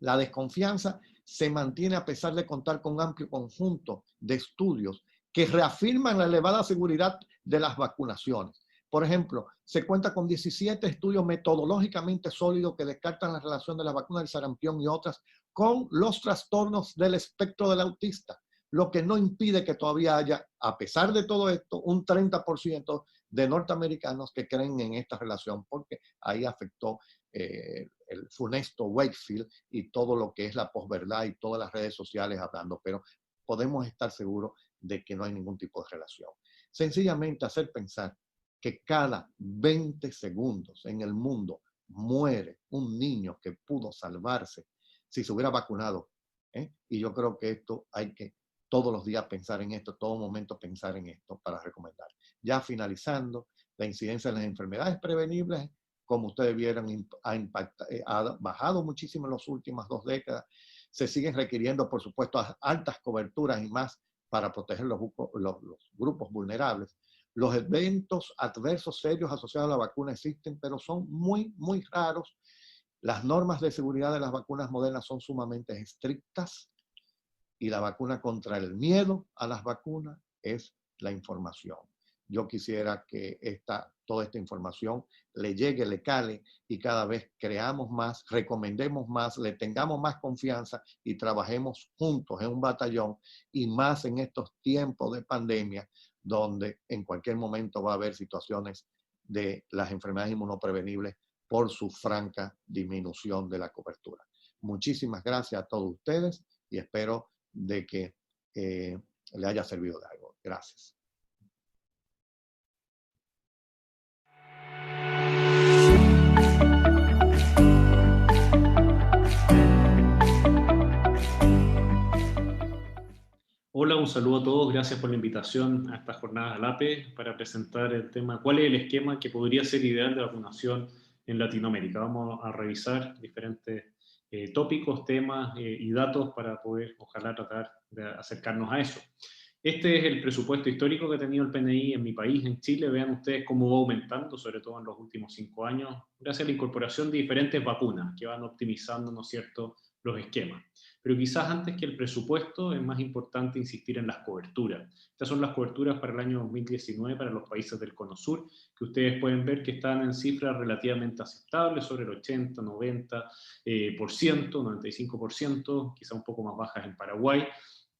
La desconfianza se mantiene a pesar de contar con un amplio conjunto de estudios que reafirman la elevada seguridad de las vacunaciones. Por ejemplo, se cuenta con 17 estudios metodológicamente sólidos que descartan la relación de la vacuna del sarampión y otras con los trastornos del espectro del autista, lo que no impide que todavía haya, a pesar de todo esto, un 30% de norteamericanos que creen en esta relación, porque ahí afectó el funesto Wakefield y todo lo que es la posverdad y todas las redes sociales hablando, pero podemos estar seguros de que no hay ningún tipo de relación. Sencillamente hacer pensar que cada 20 segundos en el mundo muere un niño que pudo salvarse si se hubiera vacunado. Y yo creo que esto hay que todos los días pensar en esto, todo momento pensar en esto para recomendar. Ya finalizando, la incidencia de las enfermedades prevenibles, como ustedes vieron, ha bajado muchísimo en las últimas 2 décadas. Se siguen requiriendo, por supuesto, altas coberturas y más para proteger los grupos vulnerables. Los eventos adversos serios asociados a la vacuna existen, pero son muy, muy raros. Las normas de seguridad de las vacunas modernas son sumamente estrictas y la vacuna contra el miedo a las vacunas es la información. Yo quisiera que toda esta información le llegue, le cale y cada vez creamos más, recomendemos más, le tengamos más confianza y trabajemos juntos en un batallón y más en estos tiempos de pandemia donde en cualquier momento va a haber situaciones de las enfermedades inmunoprevenibles por su franca disminución de la cobertura. Muchísimas gracias a todos ustedes y espero de que le haya servido de algo. Gracias. Hola, un saludo a todos. Gracias por la invitación a esta jornada del APE para presentar el tema ¿cuál es el esquema que podría ser ideal de vacunación en Latinoamérica? Vamos a revisar diferentes tópicos, temas y datos para poder, ojalá, tratar de acercarnos a eso. Este es el presupuesto histórico que ha tenido el PNI en mi país, en Chile. Vean ustedes cómo va aumentando, sobre todo en los últimos 5 años, gracias a la incorporación de diferentes vacunas que van optimizando, ¿no es cierto?, los esquemas. Pero quizás antes que el presupuesto es más importante insistir en las coberturas. Estas son las coberturas para el año 2019 para los países del Cono Sur, que ustedes pueden ver que están en cifras relativamente aceptables, sobre el 80, 90%, 95%, quizá un poco más bajas en Paraguay,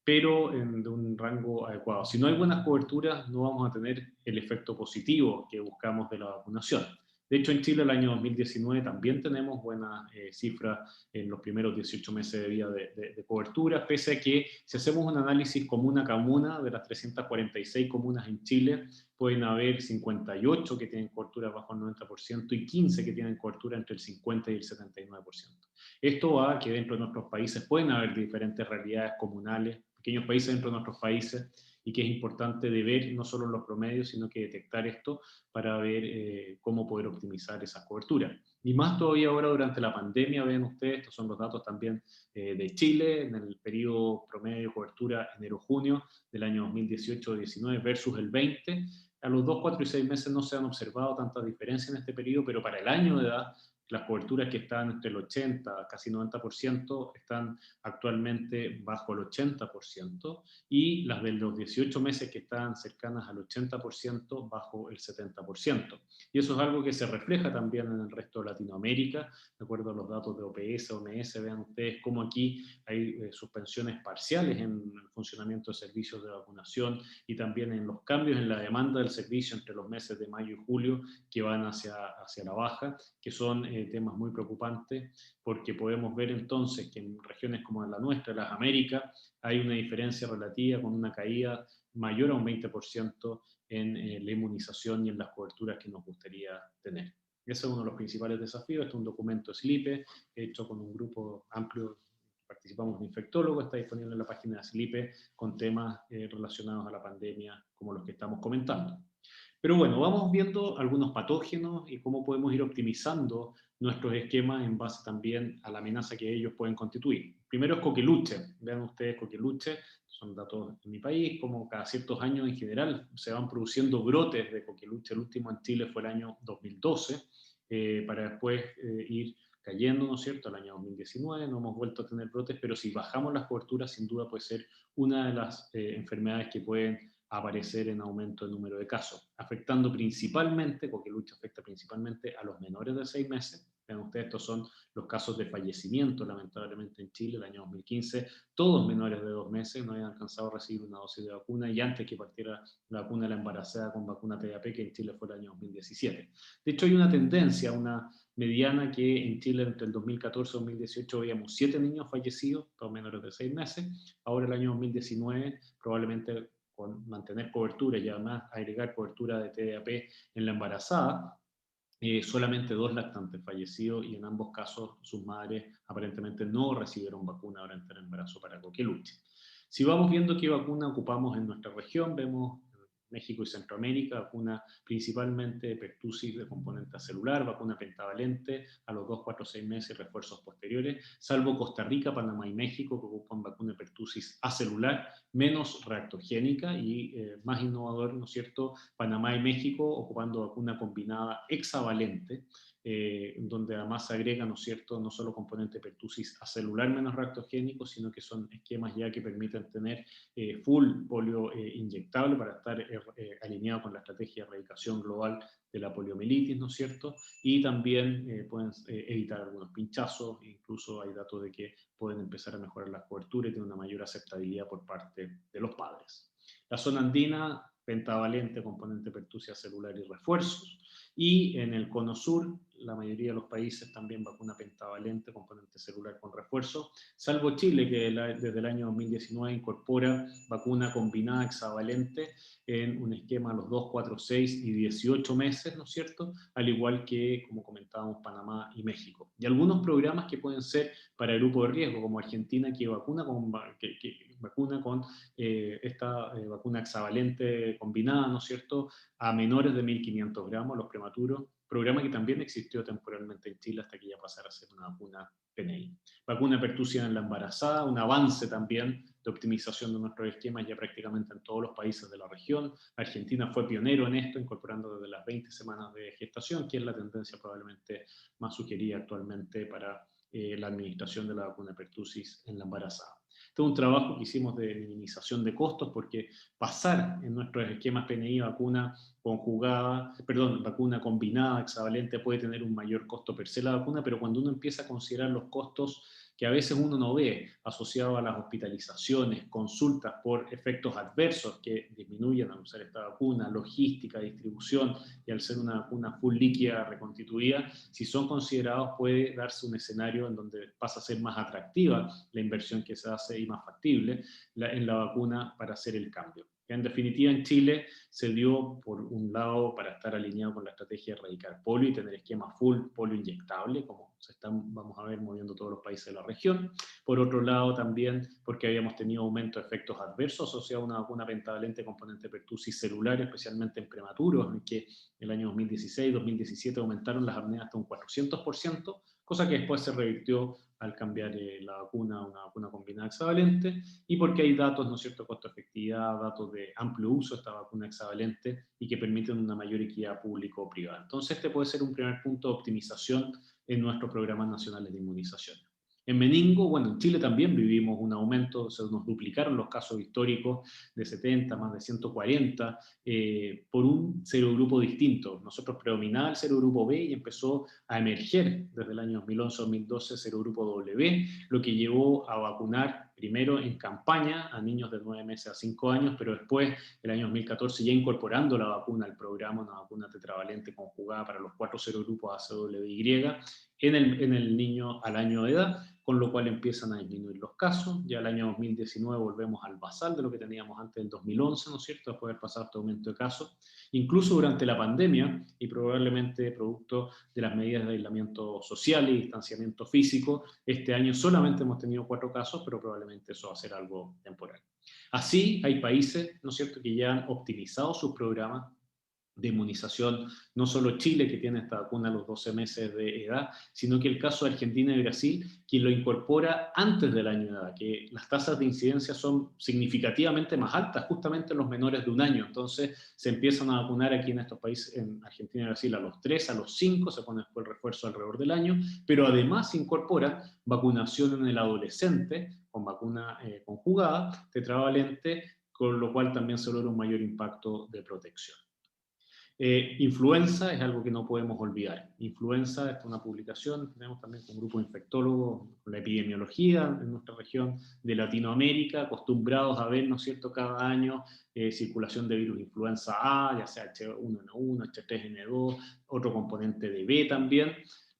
pero de un rango adecuado. Si no hay buenas coberturas, no vamos a tener el efecto positivo que buscamos de la vacunación. De hecho, en Chile el año 2019 también tenemos buenas cifras en los primeros 18 meses de vida de cobertura, pese a que si hacemos un análisis comuna a comuna de las 346 comunas en Chile, pueden haber 58 que tienen cobertura bajo el 90% y 15 que tienen cobertura entre el 50 y el 79%. Esto va a que dentro de nuestros países pueden haber diferentes realidades comunales, pequeños países dentro de nuestros países, y que es importante de ver no solo los promedios, sino que detectar esto para ver cómo poder optimizar esa cobertura. Y más todavía ahora durante la pandemia, ven ustedes, estos son los datos también de Chile, en el periodo promedio de cobertura enero-junio del año 2018-19 versus el 20. A los 2, 4 y 6 meses no se han observado tantas diferencias en este periodo, pero para el año de edad Las coberturas que estaban entre el 80, casi 90%, están actualmente bajo el 80%, y las de los 18 meses que estaban cercanas al 80%, bajo el 70%. Y eso es algo que se refleja también en el resto de Latinoamérica, de acuerdo a los datos de OPS, OMS. Vean ustedes cómo aquí hay suspensiones parciales en el funcionamiento de servicios de vacunación, y también en los cambios en la demanda del servicio entre los meses de mayo y julio, que van hacia la baja, que son temas muy preocupantes, porque podemos ver entonces que en regiones como la nuestra, las Américas, hay una diferencia relativa con una caída mayor a un 20% en la inmunización y en las coberturas que nos gustaría tener. Ese es uno de los principales desafíos. Este es un documento SLIPE hecho con un grupo amplio, participamos de infectólogos, está disponible en la página de SLIPE con temas relacionados a la pandemia como los que estamos comentando. Pero bueno, vamos viendo algunos patógenos y cómo podemos ir optimizando nuestros esquemas en base también a la amenaza que ellos pueden constituir. Primero es coqueluche. Vean ustedes coqueluche, son datos de mi país, como cada ciertos años en general se van produciendo brotes de coqueluche. El último en Chile fue el año 2012, para después ir cayendo, ¿no es cierto?, el año 2019, no hemos vuelto a tener brotes, pero si bajamos las coberturas, sin duda puede ser una de las enfermedades que pueden aparecer en aumento de número de casos, afectando principalmente, coqueluche afecta principalmente a los menores de 6 meses. Vean ustedes, estos son los casos de fallecimiento, lamentablemente en Chile, el año 2015, todos menores de 2 meses no habían alcanzado a recibir una dosis de vacuna, y antes que partiera la vacuna de la embarazada con vacuna TDAP, que en Chile fue el año 2017. De hecho, hay una tendencia, una mediana, que en Chile entre el 2014 y 2018 veíamos 7 niños fallecidos, todos menores de 6 meses, ahora el año 2019 probablemente con mantener cobertura y además agregar cobertura de TDAP en la embarazada, solamente 2 lactantes fallecidos, y en ambos casos sus madres aparentemente no recibieron vacuna durante el embarazo para coqueluche. Si vamos viendo qué vacuna ocupamos en nuestra región, vemos México y Centroamérica, vacuna principalmente de pertussis de componente celular, vacuna pentavalente a los 2, 4, 6 meses y refuerzos posteriores, salvo Costa Rica, Panamá y México, que ocupan vacuna de pertussis acelular, menos reactogénica, y más innovador, ¿no es cierto?, Panamá y México ocupando vacuna combinada hexavalente, donde además se agrega, ¿no es cierto?, no solo componente pertussis acelular menos reactogénico, sino que son esquemas ya que permiten tener full polio inyectable para estar alineado con la estrategia de erradicación global de la poliomielitis, ¿no es cierto? Y también pueden evitar algunos pinchazos, incluso hay datos de que pueden empezar a mejorar la cobertura y tener una mayor aceptabilidad por parte de los padres. La zona andina, pentavalente, componente pertusia celular y refuerzos. Y en el cono sur, la mayoría de los países también vacuna pentavalente, componente celular con refuerzo, salvo Chile, que desde el año 2019 incorpora vacuna combinada hexavalente en un esquema a los 2, 4, 6 y 18 meses, ¿no es cierto?, al igual que, como comentábamos, Panamá y México. Y algunos programas que pueden ser para el grupo de riesgo, como Argentina, que vacuna con esta vacuna hexavalente combinada, ¿no es cierto?, a menores de 1.500 gramos, los prematuros, programa que también existió temporalmente en Chile hasta que ya pasara a ser una vacuna PNI. Vacuna pertusia en la embarazada, un avance también de optimización de nuestros esquemas ya prácticamente en todos los países de la región. Argentina fue pionero en esto, incorporando desde las 20 semanas de gestación, que es la tendencia probablemente más sugerida actualmente para la administración de la vacuna pertussis en la embarazada. Este es un trabajo que hicimos de minimización de costos, porque pasar en nuestros esquemas PNI vacuna combinada hexavalente puede tener un mayor costo per se la vacuna, pero cuando uno empieza a considerar los costos que a veces uno no ve asociados a las hospitalizaciones, consultas por efectos adversos que disminuyen al usar esta vacuna, logística, distribución, y al ser una vacuna full líquida reconstituida, si son considerados puede darse un escenario en donde pasa a ser más atractiva la inversión que se hace y más factible en la vacuna para hacer el cambio. En definitiva, en Chile se dio, por un lado, para estar alineado con la estrategia de erradicar polio y tener esquema full polio inyectable, como se están, vamos a ver, moviendo todos los países de la región. Por otro lado, también porque habíamos tenido aumento de efectos adversos asociados a una vacuna pentavalente componente pertussis celular, especialmente en prematuros, en que el año 2016-2017 aumentaron las apneas hasta un 400%, cosa que después se revirtió al cambiar la vacuna a una vacuna combinada hexavalente, y porque hay datos, ¿no es cierto?, costo-efectividad, datos de amplio uso de esta vacuna hexavalente y que permiten una mayor equidad público-privada. Entonces, este puede ser un primer punto de optimización en nuestros programas nacionales de inmunización. En meningo, bueno, en Chile también vivimos un aumento, se nos duplicaron los casos históricos de 70, más de 140, por un serogrupo distinto. Nosotros predominaba el serogrupo B y empezó a emerger desde el año 2011-2012 serogrupo W, lo que llevó a vacunar primero en campaña a niños de 9 meses a 5 años, pero después, el año 2014, ya incorporando la vacuna al programa, una vacuna tetravalente conjugada para los 4 serogrupos ACWY, en el niño al año de edad, con lo cual empiezan a disminuir los casos. Ya el año 2019 volvemos al basal de lo que teníamos antes del 2011, ¿no es cierto?, después de haber pasado este aumento de casos. Incluso durante la pandemia, y probablemente producto de las medidas de aislamiento social y distanciamiento físico, este año solamente hemos tenido 4 casos, pero probablemente eso va a ser algo temporal. Así, hay países, ¿no es cierto?, que ya han optimizado sus programas de inmunización, no solo Chile, que tiene esta vacuna a los 12 meses de edad, sino que el caso de Argentina y Brasil, quien lo incorpora antes del año de edad, que las tasas de incidencia son significativamente más altas, justamente en los menores de 1 año. Entonces se empiezan a vacunar aquí en estos países, en Argentina y Brasil, a los 3, a los 5, se pone después el refuerzo alrededor del año, pero además se incorpora vacunación en el adolescente, con vacuna conjugada, tetravalente, con lo cual también se logra un mayor impacto de protección. Influenza es algo que no podemos olvidar. Influenza es una publicación, tenemos también un grupo de infectólogos con la epidemiología en nuestra región de Latinoamérica, acostumbrados a ver, ¿no es cierto?, cada año circulación de virus influenza A, ya sea H1N1, H3N2, otro componente de B también,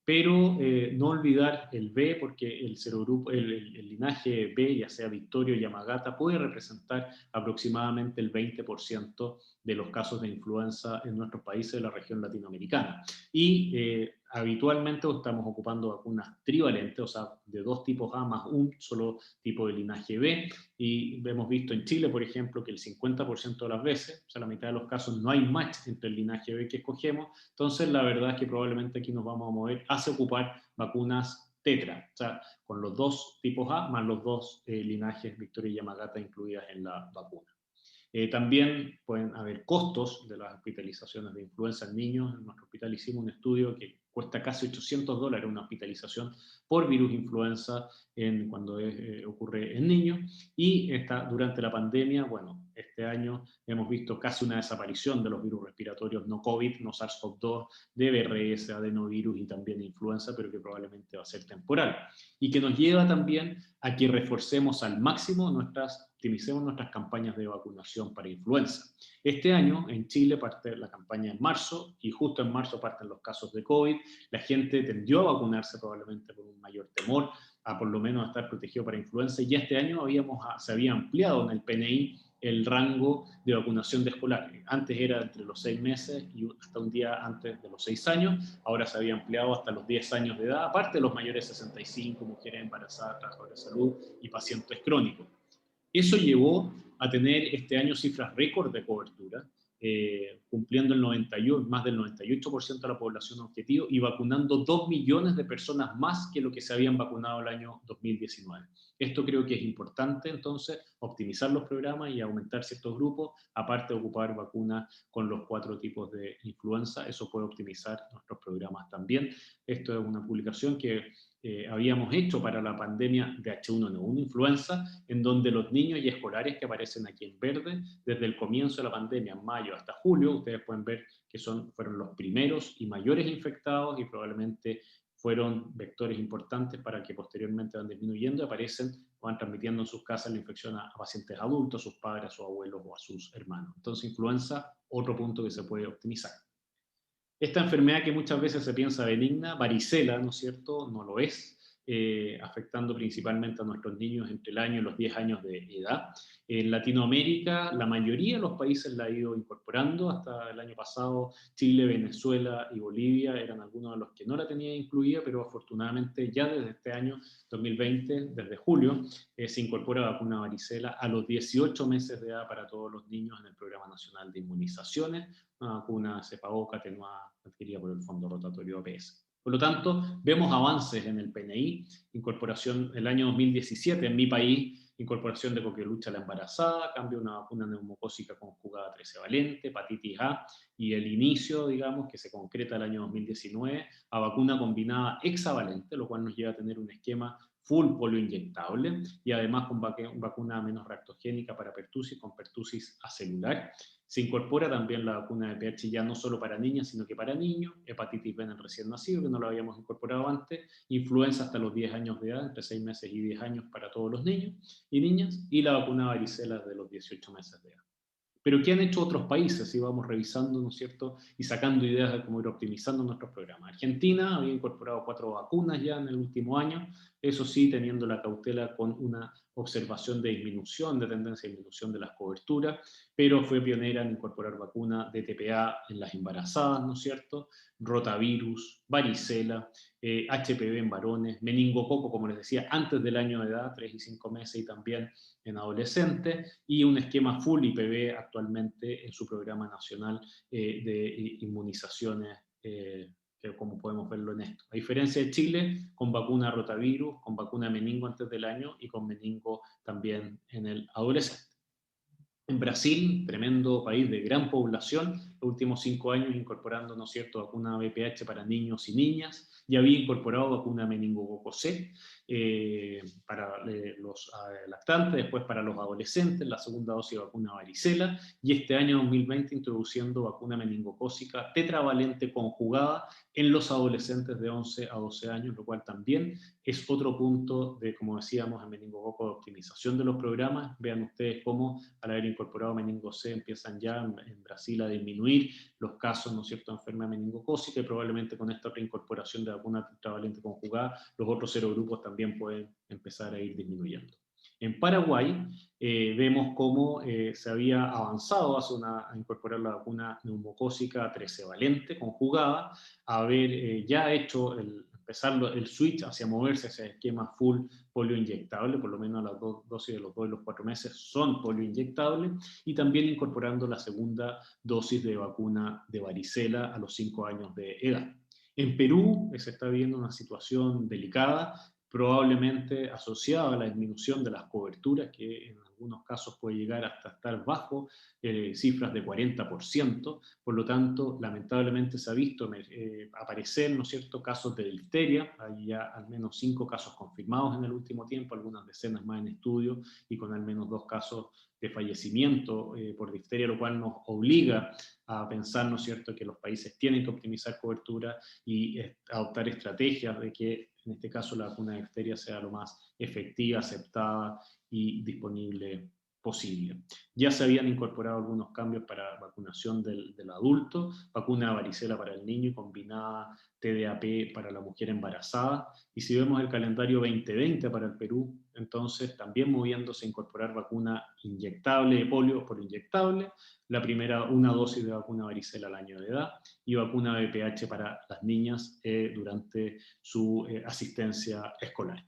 pero no olvidar el B, porque el serogrupo, el linaje B, ya sea Victorio o Yamagata, puede representar aproximadamente el 20% de los casos de influenza en nuestros países de la región latinoamericana. Y habitualmente estamos ocupando vacunas trivalentes, o sea, de 2 tipos A más un solo tipo de linaje B, y hemos visto en Chile, por ejemplo, que el 50% de las veces, o sea, la mitad de los casos, no hay match entre el linaje B que escogemos. Entonces, la verdad es que probablemente aquí nos vamos a mover hacia ocupar vacunas tetra, o sea, con los 2 tipos A más los 2 linajes Victoria y Yamagata incluidas en la vacuna. También pueden haber costos de las hospitalizaciones de influenza en niños. En nuestro hospital hicimos un estudio que cuesta casi $800 una hospitalización por virus influenza cuando ocurre en niños. Y durante la pandemia, bueno, este año hemos visto casi una desaparición de los virus respiratorios no COVID, no SARS-CoV-2, de BRS, adenovirus y también influenza, pero que probablemente va a ser temporal. Y que nos lleva también a que reforcemos al máximo optimicemos nuestras campañas de vacunación para influenza. Este año en Chile parte la campaña en marzo, y justo en marzo parten los casos de COVID. La gente tendió a vacunarse probablemente por un mayor temor, a por lo menos a estar protegido para influenza, y ya este año se había ampliado en el PNI el rango de vacunación de escolares. Antes era entre los 6 meses y hasta un día antes de los 6 años, ahora se había ampliado hasta los 10 años de edad, aparte de los mayores de 65, mujeres embarazadas, trabajadores de salud y pacientes crónicos. Eso llevó a tener este año cifras récord de cobertura, cumpliendo más del 98% de la población objetivo y vacunando 2 millones de personas más que lo que se habían vacunado el año 2019. Esto creo que es importante, entonces, optimizar los programas y aumentar ciertos grupos, aparte de ocupar vacunas con los 4 tipos de influenza. Eso puede optimizar nuestros programas también. Esto es una publicación que habíamos hecho para la pandemia de H1N1 influenza, en donde los niños y escolares que aparecen aquí en verde, desde el comienzo de la pandemia, en mayo hasta julio, ustedes pueden ver que fueron los primeros y mayores infectados, y probablemente fueron vectores importantes para que posteriormente van disminuyendo y van transmitiendo en sus casas la infección a pacientes adultos, a sus padres, a sus abuelos o a sus hermanos. Entonces, influenza, otro punto que se puede optimizar. Esta enfermedad que muchas veces se piensa benigna, varicela, ¿no es cierto?, no lo es, afectando principalmente a nuestros niños entre el año y los 10 años de edad. En Latinoamérica, la mayoría de los países la ha ido incorporando. Hasta el año pasado, Chile, Venezuela y Bolivia eran algunos de los que no la tenían incluida, pero afortunadamente ya desde este año 2020, desde julio, se incorpora vacuna varicela a los 18 meses de edad para todos los niños en el Programa Nacional de Inmunizaciones, una vacuna cepa-boca atenuada adquirida por el Fondo Rotatorio APS. Por lo tanto, vemos avances en el PNI, incorporación el año 2017 en mi país, incorporación de coqueluche a la embarazada, cambio de una vacuna neumocócica conjugada 13 valente, hepatitis A, y el inicio, digamos, que se concreta el año 2019, a vacuna combinada hexavalente, lo cual nos lleva a tener un esquema full polio inyectable, y además con vacuna menos reactogénica para pertusis, con pertusis acelular. Se incorpora también la vacuna de VPH ya no solo para niñas, sino que para niños, hepatitis B en el recién nacido, que no lo habíamos incorporado antes, influenza hasta los 10 años de edad, entre 6 meses y 10 años para todos los niños y niñas, y la vacuna varicela de los 18 meses de edad. Pero ¿qué han hecho otros países? Y vamos revisando, ¿no es cierto? Y sacando ideas de cómo ir optimizando nuestros programas. Argentina había incorporado 4 vacunas ya en el último año, eso sí, teniendo la cautela con una observación de disminución, de tendencia de disminución de las coberturas, pero fue pionera en incorporar vacuna de TPA en las embarazadas, ¿no es cierto? Rotavirus, varicela, HPV en varones, meningococo, como les decía, antes del año de edad, 3 y 5 meses, y también en adolescentes, y un esquema full IPV actualmente en su programa nacional de inmunizaciones, como podemos verlo en esto. A diferencia de Chile, con vacuna rotavirus, con vacuna meningo antes del año y con meningo también en el adolescente. En Brasil, tremendo país de gran población, los últimos 5 años incorporando, ¿no es cierto?, vacuna VPH para niños y niñas, ya había incorporado vacuna meningococo C para los lactantes, después para los adolescentes, la segunda dosis de vacuna varicela, y este año 2020 introduciendo vacuna meningocócica tetravalente conjugada en los adolescentes de 11 a 12 años, lo cual también es otro punto de, como decíamos, en meningococo de optimización de los programas. Vean ustedes cómo al haber incorporado meningo C empiezan ya en Brasil a disminuir los casos, ¿no es cierto?, de enfermedad meningocócica, y probablemente con esta reincorporación de vacuna tetravalente conjugada, los otros serogrupos también pueden empezar a ir disminuyendo. En Paraguay vemos cómo se había avanzado a incorporar la vacuna neumocócica 13 valente conjugada, a haber ya hecho empezar el switch hacia moverse hacia el esquema full polio inyectable, por lo menos las dosis de los 2 y los 4 meses son polio inyectable, y también incorporando la segunda dosis de vacuna de varicela a los 5 años de edad. En Perú se está viviendo una situación delicada, probablemente asociada a la disminución de las coberturas, que en algunos casos puede llegar hasta estar bajo cifras de 40%, por lo tanto, lamentablemente se ha visto aparecer, ¿no es cierto?, casos de difteria, hay ya al menos 5 casos confirmados en el último tiempo, algunas decenas más en estudio, y con al menos 2 casos de fallecimiento por difteria, lo cual nos obliga a pensar, ¿no es cierto?, que los países tienen que optimizar cobertura y adoptar estrategias de que en este caso la vacuna de difteria sea lo más efectiva, aceptada y disponible posible. Ya se habían incorporado algunos cambios para vacunación del adulto, vacuna de varicela para el niño y combinada TDAP para la mujer embarazada. Y si vemos el calendario 2020 para el Perú, entonces también moviéndose a incorporar vacuna inyectable de polio por inyectable, la primera una dosis de vacuna varicela al año de edad y vacuna VPH para las niñas durante su asistencia escolar.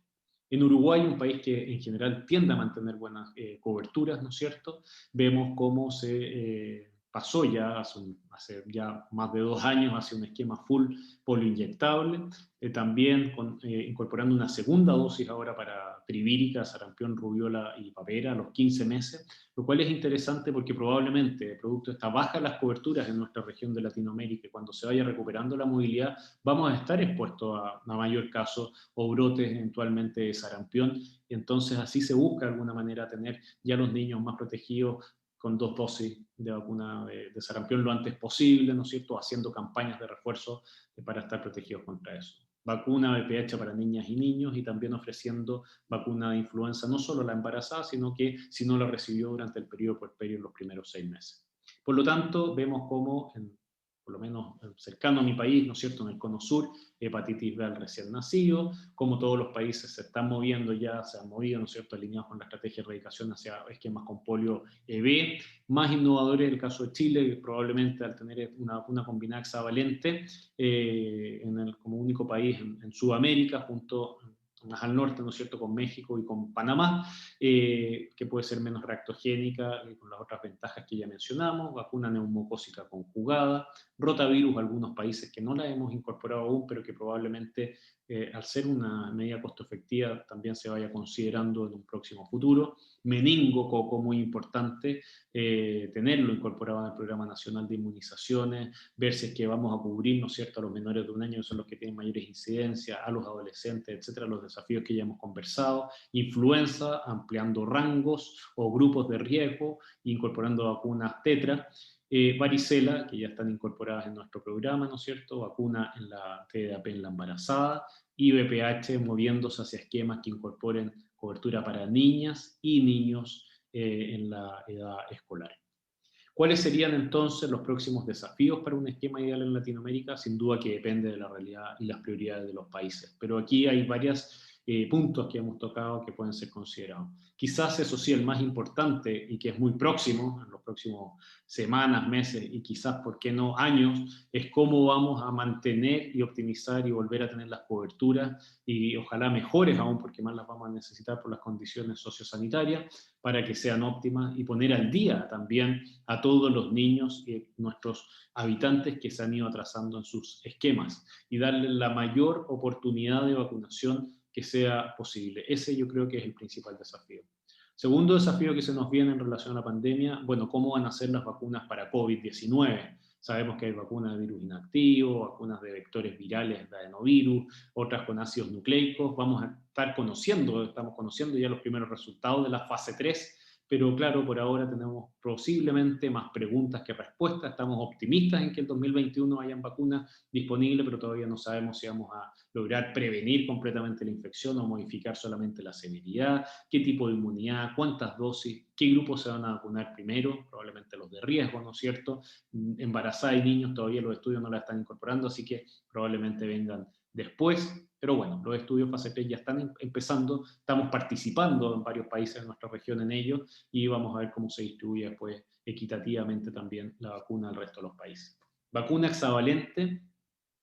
En Uruguay, un país que en general tiende a mantener buenas coberturas, ¿no es cierto?, vemos cómo se pasó ya hace ya más de 2 años hacia un esquema full polioinyectable, también incorporando una segunda dosis ahora para trivírica, sarampión, rubiola y papera a los 15 meses, lo cual es interesante porque probablemente, producto de esta baja las coberturas en nuestra región de Latinoamérica, cuando se vaya recuperando la movilidad, vamos a estar expuestos a mayor caso o brotes eventualmente de sarampión, y entonces así se busca de alguna manera tener ya los niños más protegidos con 2 dosis de vacuna de sarampión lo antes posible, ¿no es cierto?, haciendo campañas de refuerzo para estar protegidos contra eso. Vacuna VPH para niñas y niños, y también ofreciendo vacuna de influenza, no solo a la embarazada, sino que si no la recibió durante el periodo puerperio en los primeros 6 meses. Por lo tanto, vemos cómo, por lo menos cercano a mi país, ¿no es cierto?, en el cono sur, hepatitis B al recién nacido, como todos los países se están moviendo ya, se han movido, ¿no es cierto?, alineados con la estrategia de erradicación hacia esquemas con polio B, más innovadores el caso de Chile, probablemente al tener una vacuna combinada hexavalente como único país en Sudamérica, junto más al norte, ¿no es cierto?, con México y con Panamá, que puede ser menos reactogénica, con las otras ventajas que ya mencionamos, vacuna neumocócica conjugada, rotavirus, algunos países que no la hemos incorporado aún, pero que probablemente al ser una medida costo efectiva también se vaya considerando en un próximo futuro. Meningococo, muy importante, tenerlo incorporado en el Programa Nacional de Inmunizaciones, ver si es que vamos a cubrir, ¿no es cierto?, a los menores de 1 año, que son los que tienen mayores incidencias, a los adolescentes, etcétera, los desafíos que ya hemos conversado, influenza, ampliando rangos o grupos de riesgo, incorporando vacunas tetra, varicela, que ya están incorporadas en nuestro programa, ¿no es cierto?, vacuna en la TDAP en la embarazada, y VPH moviéndose hacia esquemas que incorporen cobertura para niñas y niños en la edad escolar. ¿Cuáles serían entonces los próximos desafíos para un esquema ideal en Latinoamérica? Sin duda que depende de la realidad y las prioridades de los países, pero aquí hay varios puntos que hemos tocado que pueden ser considerados. Quizás eso sí, el más importante y que es muy próximo, en los próximos semanas, meses y quizás, ¿por qué no, años?, es cómo vamos a mantener y optimizar y volver a tener las coberturas y ojalá mejores aún, porque más las vamos a necesitar por las condiciones sociosanitarias, para que sean óptimas y poner al día también a todos los niños y nuestros habitantes que se han ido atrasando en sus esquemas y darles la mayor oportunidad de vacunación que sea posible. Ese yo creo que es el principal desafío. Segundo desafío que se nos viene en relación a la pandemia, bueno, ¿cómo van a ser las vacunas para COVID-19? Sabemos que hay vacunas de virus inactivo, vacunas de vectores virales de adenovirus, otras con ácidos nucleicos. Vamos a estar estamos conociendo ya los primeros resultados de la fase 3, pero claro, por ahora tenemos posiblemente más preguntas que respuestas. Estamos optimistas en que en 2021 hayan vacunas disponibles, pero todavía no sabemos si vamos a lograr prevenir completamente la infección o modificar solamente la severidad, qué tipo de inmunidad, cuántas dosis, qué grupos se van a vacunar primero, probablemente los de riesgo, ¿no es cierto? Embarazadas y niños todavía los estudios no la están incorporando, así que probablemente vengan después. Pero bueno, los estudios fase 3 ya están empezando, estamos participando en varios países de nuestra región en ellos y vamos a ver cómo se distribuye después equitativamente también la vacuna al resto de los países. Vacuna hexavalente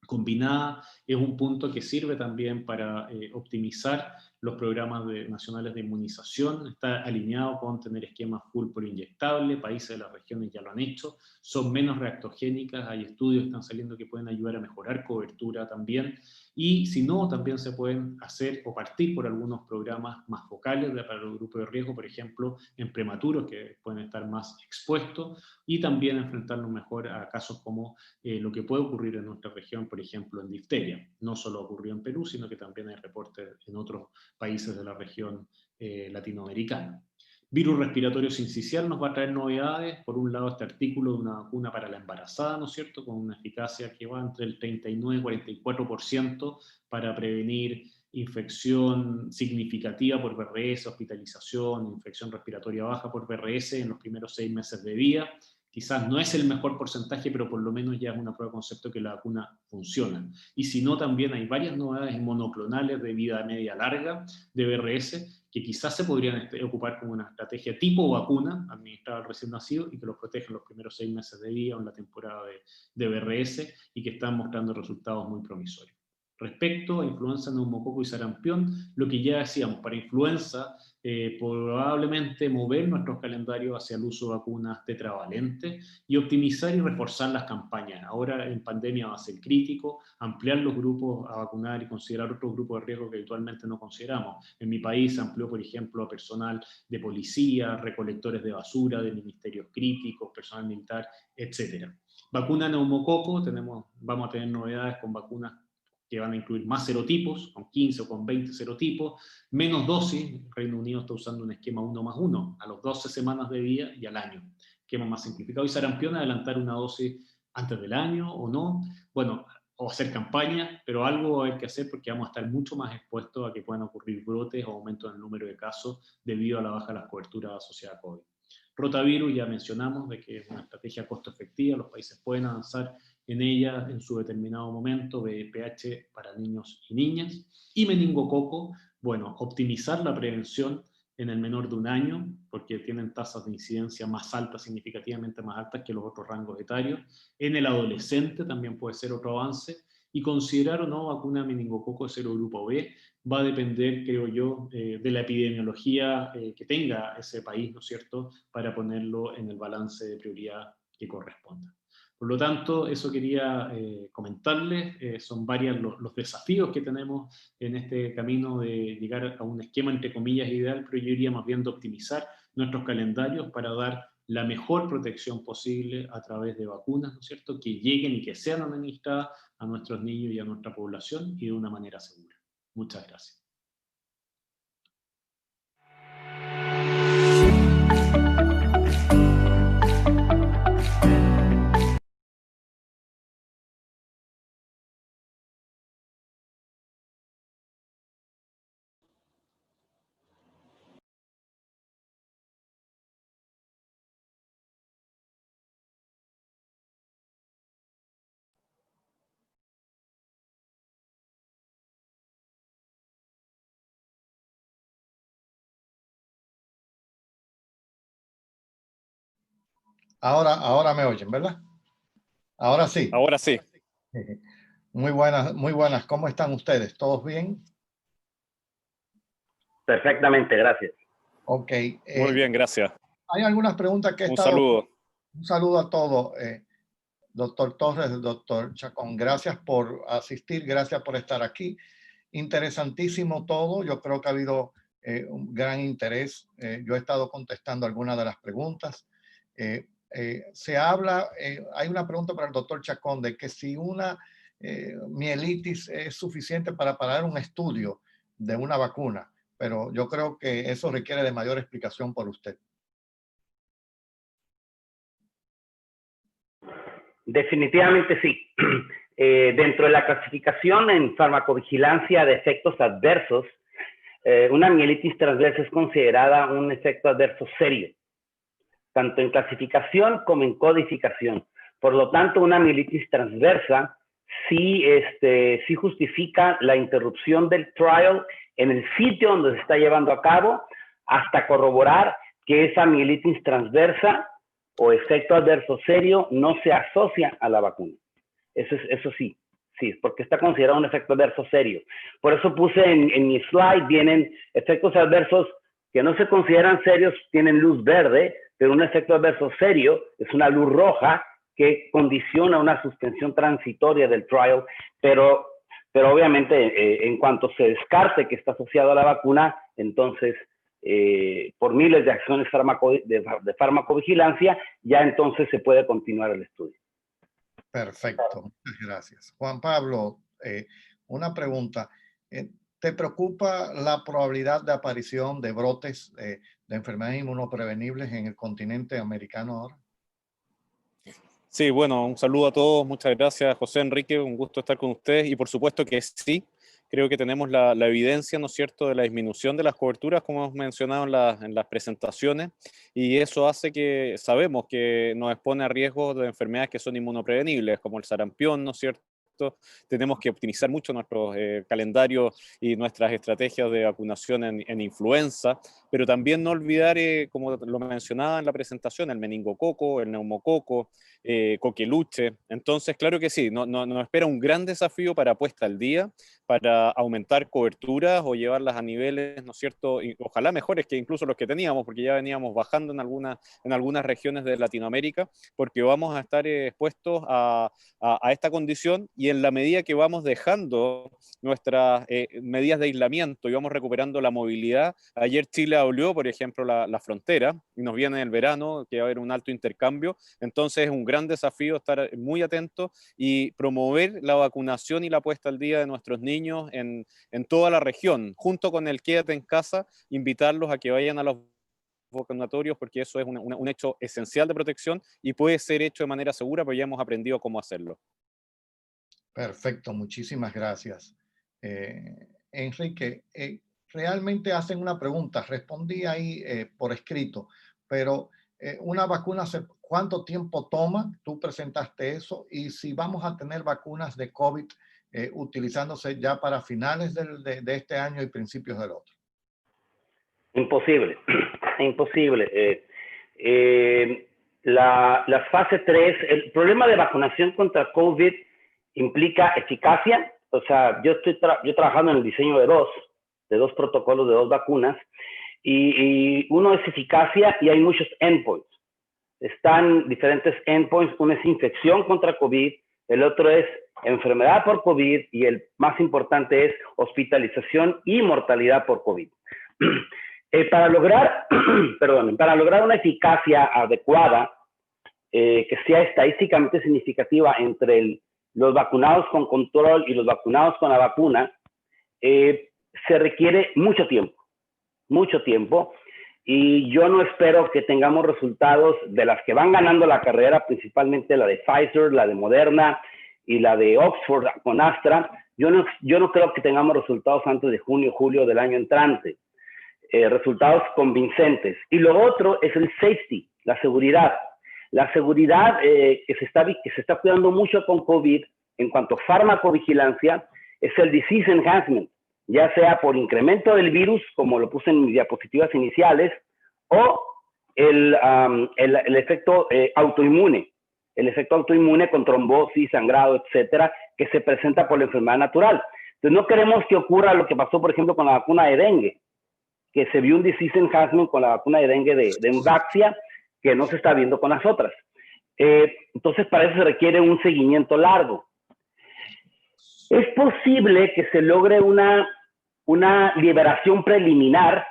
combinada es un punto que sirve también para optimizar los programas nacionales de inmunización, está alineado con tener esquemas full por inyectable, países de las regiones ya lo han hecho, son menos reactogénicas, hay estudios que están saliendo que pueden ayudar a mejorar cobertura también, y si no, también se pueden hacer o partir por algunos programas más focales para los grupos de riesgo, por ejemplo, en prematuros que pueden estar más expuestos, y también enfrentarnos mejor a casos como lo que puede ocurrir en nuestra región, por ejemplo, en difteria. No solo ocurrió en Perú, sino que también hay reportes en otros países de la región latinoamericana. Virus respiratorio sincicial nos va a traer novedades. Por un lado, este artículo de una vacuna para la embarazada, ¿no es cierto?, con una eficacia que va entre el 39 y 44% para prevenir infección significativa por VRS, hospitalización, infección respiratoria baja por VRS en los primeros 6 meses de vida. Quizás no es el mejor porcentaje, pero por lo menos ya es una prueba de concepto que la vacuna funciona. Y si no, también hay varias novedades monoclonales de vida media larga de VRS que quizás se podrían ocupar como una estrategia tipo vacuna administrada al recién nacido y que los protege en los primeros 6 meses de vida o en la temporada de VRS y que están mostrando resultados muy promisorios. Respecto a influenza, neumococo y sarampión, lo que ya decíamos, para influenza, probablemente mover nuestros calendarios hacia el uso de vacunas tetravalentes y optimizar y reforzar las campañas. Ahora en pandemia va a ser crítico, ampliar los grupos a vacunar y considerar otros grupos de riesgo que habitualmente no consideramos. En mi país se amplió, por ejemplo, a personal de policía, recolectores de basura, de ministerios críticos, personal militar, etc. Vacuna neumococo, vamos a tener novedades con vacunas que van a incluir más serotipos, con 15 o con 20 serotipos, menos dosis. El Reino Unido está usando un esquema 1+1, a los 12 semanas de vida y al año. Esquema más simplificado. Y sarampión, adelantar una dosis antes del año o no. Bueno, o hacer campaña, pero algo va a haber que hacer porque vamos a estar mucho más expuestos a que puedan ocurrir brotes o aumento en el número de casos debido a la baja de las coberturas asociadas a COVID. Rotavirus, ya mencionamos de que es una estrategia costo efectiva, los países pueden avanzar en ella en su determinado momento, VPH para niños y niñas, y meningococo, bueno, optimizar la prevención en el menor de 1 año, porque tienen tasas de incidencia más altas, significativamente más altas que los otros rangos etarios. En el adolescente también puede ser otro avance, Y considerar o no vacuna meningococo de serogrupo B va a depender, creo yo, de la epidemiología que tenga ese país, ¿no es cierto?, para ponerlo en el balance de prioridad que corresponda. Por lo tanto, eso quería comentarles. Son varios los desafíos que tenemos en este camino de llegar a un esquema, entre comillas, ideal, pero yo diría más bien de optimizar nuestros calendarios para dar la mejor protección posible a través de vacunas, ¿no es cierto?, que lleguen y que sean administradas a nuestros niños y a nuestra población y de una manera segura. Muchas gracias. Ahora me oyen, ¿verdad? Ahora sí. Ahora sí. Muy buenas, muy buenas. ¿Cómo están ustedes? ¿Todos bien? Perfectamente, gracias. Ok. Muy bien, gracias. Hay algunas preguntas que he Un estado... saludo. Un saludo a todos. Doctor Torres, doctor Chacón, gracias por asistir, gracias por estar aquí. Interesantísimo todo. Yo creo que ha habido un gran interés. Yo he estado contestando algunas de las preguntas. Se habla, hay una pregunta para el doctor Chacón de que si una mielitis es suficiente para parar un estudio de una vacuna, pero yo creo que eso requiere de mayor explicación por usted. Definitivamente sí. Dentro de la clasificación en farmacovigilancia de efectos adversos, una mielitis transversa es considerada un efecto adverso serio, tanto en clasificación como en codificación. Por lo tanto, una mielitis transversa sí justifica la interrupción del trial en el sitio donde se está llevando a cabo hasta corroborar que esa mielitis transversa o efecto adverso serio no se asocia a la vacuna. Eso sí, porque está considerado un efecto adverso serio. Por eso puse en mi slide, vienen efectos adversos que no se consideran serios, tienen luz verde, pero un efecto adverso serio es una luz roja que condiciona una suspensión transitoria del trial, pero obviamente en cuanto se descarte que está asociado a la vacuna, entonces por miles de acciones de farmacovigilancia, ya entonces se puede continuar el estudio. Perfecto, muchas gracias. Juan Pablo, una pregunta. ¿Te preocupa la probabilidad de aparición de brotes de enfermedades inmunoprevenibles en el continente americano ahora? Sí, bueno, un saludo a todos. Muchas gracias, José Enrique. Un gusto estar con ustedes. Y por supuesto que sí, creo que tenemos la evidencia, ¿no es cierto?, de la disminución de las coberturas, como hemos mencionado en las presentaciones. Y eso hace que sabemos que nos expone a riesgos de enfermedades que son inmunoprevenibles, como el sarampión, ¿no es cierto? Tenemos que optimizar mucho nuestros calendarios y nuestras estrategias de vacunación en influenza, pero también no olvidar, como lo mencionaba en la presentación, el meningococo, el neumococo, coqueluche. Entonces, claro que sí, nos espera un gran desafío para puesta al día, para aumentar coberturas o llevarlas a niveles, ¿no es cierto?, y ojalá mejores que incluso los que teníamos, porque ya veníamos bajando en algunas regiones de Latinoamérica, porque vamos a estar expuestos a esta condición, y en la medida que vamos dejando nuestras medidas de aislamiento y vamos recuperando la movilidad, ayer Chile abrió, por ejemplo, la frontera, y nos viene el verano, que va a haber un alto intercambio, entonces es un gran desafío estar muy atentos y promover la vacunación y la puesta al día de nuestros niños en toda la región, junto con el quédate en casa, invitarlos a que vayan a los vacunatorios, porque eso es un hecho esencial de protección y puede ser hecho de manera segura, pero ya hemos aprendido cómo hacerlo. Perfecto, muchísimas gracias. Enrique, realmente hacen una pregunta, respondí ahí por escrito, pero una vacuna, ¿cuánto tiempo toma? Tú presentaste eso, y si vamos a tener vacunas de COVID utilizándose ya para finales de este año y principios del otro. Imposible, imposible. La fase 3, el problema de vacunación contra COVID implica eficacia, o sea, yo trabajando en el diseño de dos protocolos de 2 vacunas, y uno es eficacia y hay muchos endpoints. Están diferentes endpoints, uno es infección contra COVID, el otro es enfermedad por COVID y el más importante es hospitalización y mortalidad por COVID. Para lograr una eficacia adecuada, que sea estadísticamente significativa entre los vacunados con control y los vacunados con la vacuna, se requiere mucho tiempo, y yo no espero que tengamos resultados de las que van ganando la carrera, principalmente la de Pfizer, la de Moderna y la de Oxford con Astra. Yo no creo que tengamos resultados antes de junio, julio del año entrante, resultados convincentes. Y lo otro es el safety, la seguridad. La seguridad que se está cuidando mucho con COVID en cuanto a farmacovigilancia es el disease enhancement, ya sea por incremento del virus, como lo puse en mis diapositivas iniciales, o el efecto autoinmune, con trombosis, sangrado, etcétera, que se presenta por la enfermedad natural. Entonces, no queremos que ocurra lo que pasó, por ejemplo, con la vacuna de dengue, que se vio un disease enhancement con la vacuna de dengue de Envaxia, que no se está viendo con las otras. Entonces, para eso se requiere un seguimiento largo. Es posible que se logre una liberación preliminar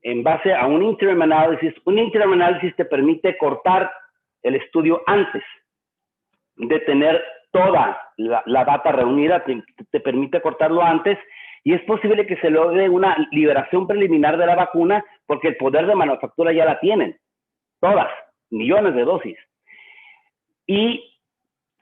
en base a un interim analysis. Un interim analysis te permite cortar el estudio antes de tener toda la data reunida, te permite cortarlo antes, y es posible que se logre una liberación preliminar de la vacuna porque el poder de manufactura ya la tienen, todas, millones de dosis. Y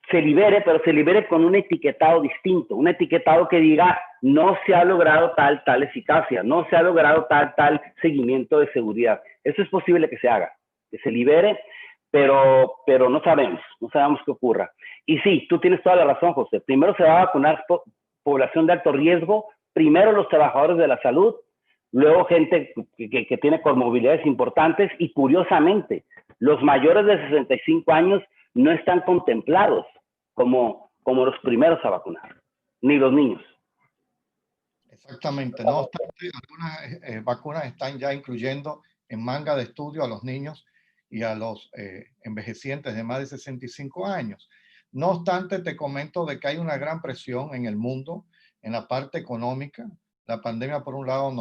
se libere, pero se libere con un etiquetado distinto, un etiquetado que diga no se ha logrado tal eficacia, no se ha logrado tal seguimiento de seguridad. Eso es posible que se haga, que se libere, pero no sabemos qué ocurra. Y sí, tú tienes toda la razón, José. Primero se va a vacunar población de alto riesgo, primero los trabajadores de la salud, luego gente que tiene comorbilidades importantes, y curiosamente, los mayores de 65 años no están contemplados como los primeros a vacunar, ni los niños. Exactamente. No obstante, algunas vacunas están ya incluyendo en manga de estudio a los niños y a los envejecientes de más de 65 años. No obstante, te comento de que hay una gran presión en el mundo en la parte económica. La pandemia, por un lado,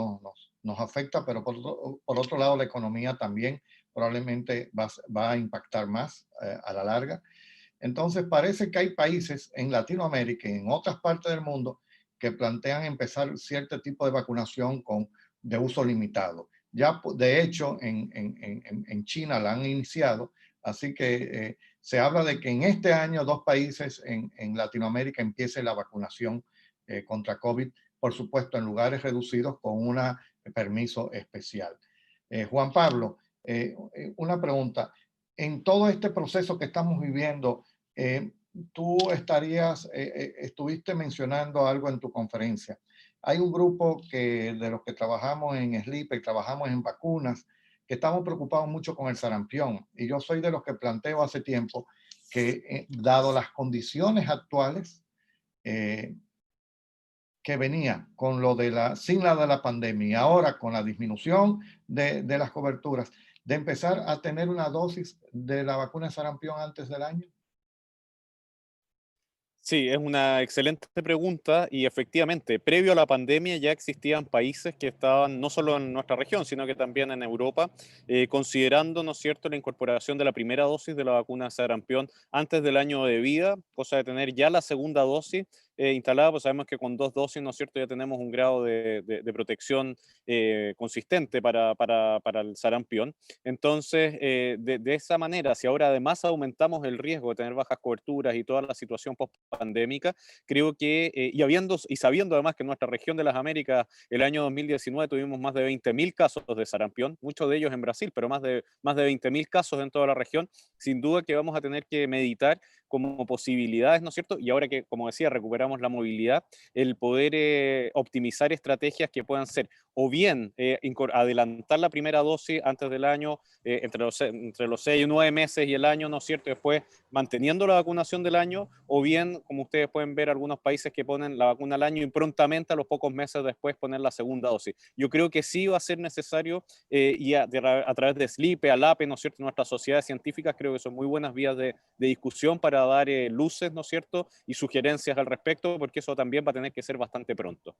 nos afecta, pero por otro lado, la economía también probablemente va a impactar más a la larga. Entonces, parece que hay países en Latinoamérica y en otras partes del mundo que plantean empezar cierto tipo de vacunación de uso limitado. Ya, de hecho, en China la han iniciado, así que se habla de que en este año 2 países en Latinoamérica empiece la vacunación contra COVID, por supuesto en lugares reducidos con un permiso especial. Juan Pablo, una pregunta. En todo este proceso que estamos viviendo, tú estuviste mencionando algo en tu conferencia. Hay un grupo de los que trabajamos en SLIP y trabajamos en vacunas, que estamos preocupados mucho con el sarampión. Y yo soy de los que planteo hace tiempo que, dado las condiciones actuales, que venía con sin la de la pandemia, ahora con la disminución de las coberturas, de empezar a tener una dosis de la vacuna de sarampión antes del año? Sí, es una excelente pregunta y efectivamente, previo a la pandemia ya existían países que estaban no solo en nuestra región, sino que también en Europa, considerando, ¿no es cierto?, la incorporación de la primera dosis de la vacuna de sarampión antes del año de vida, cosa de tener ya la segunda dosis instalada, pues sabemos que con 2 dosis, ¿no es cierto?, ya tenemos un grado de protección consistente para el sarampión. Entonces, de esa manera, si ahora además aumentamos el riesgo de tener bajas coberturas y toda la situación post-pandémica, creo que, y sabiendo además que en nuestra región de las Américas, el año 2019 tuvimos más de 20.000 casos de sarampión, muchos de ellos en Brasil, pero más de 20.000 casos en toda la región, sin duda que vamos a tener que meditar como posibilidades, ¿no es cierto? Y ahora que, como decía, recuperamos la movilidad, el poder optimizar estrategias que puedan ser o bien adelantar la primera dosis antes del año, entre los 6 y 9 meses y el año, ¿no es cierto? Después manteniendo la vacunación del año, o bien, como ustedes pueden ver, algunos países que ponen la vacuna al año y prontamente a los pocos meses después poner la segunda dosis. Yo creo que sí va a ser necesario, y a través de SLIPE, ALAPE, ¿no es cierto?, nuestras sociedades científicas, creo que son muy buenas vías de discusión para dar luces, ¿no es cierto?, y sugerencias al respecto, porque eso también va a tener que ser bastante pronto.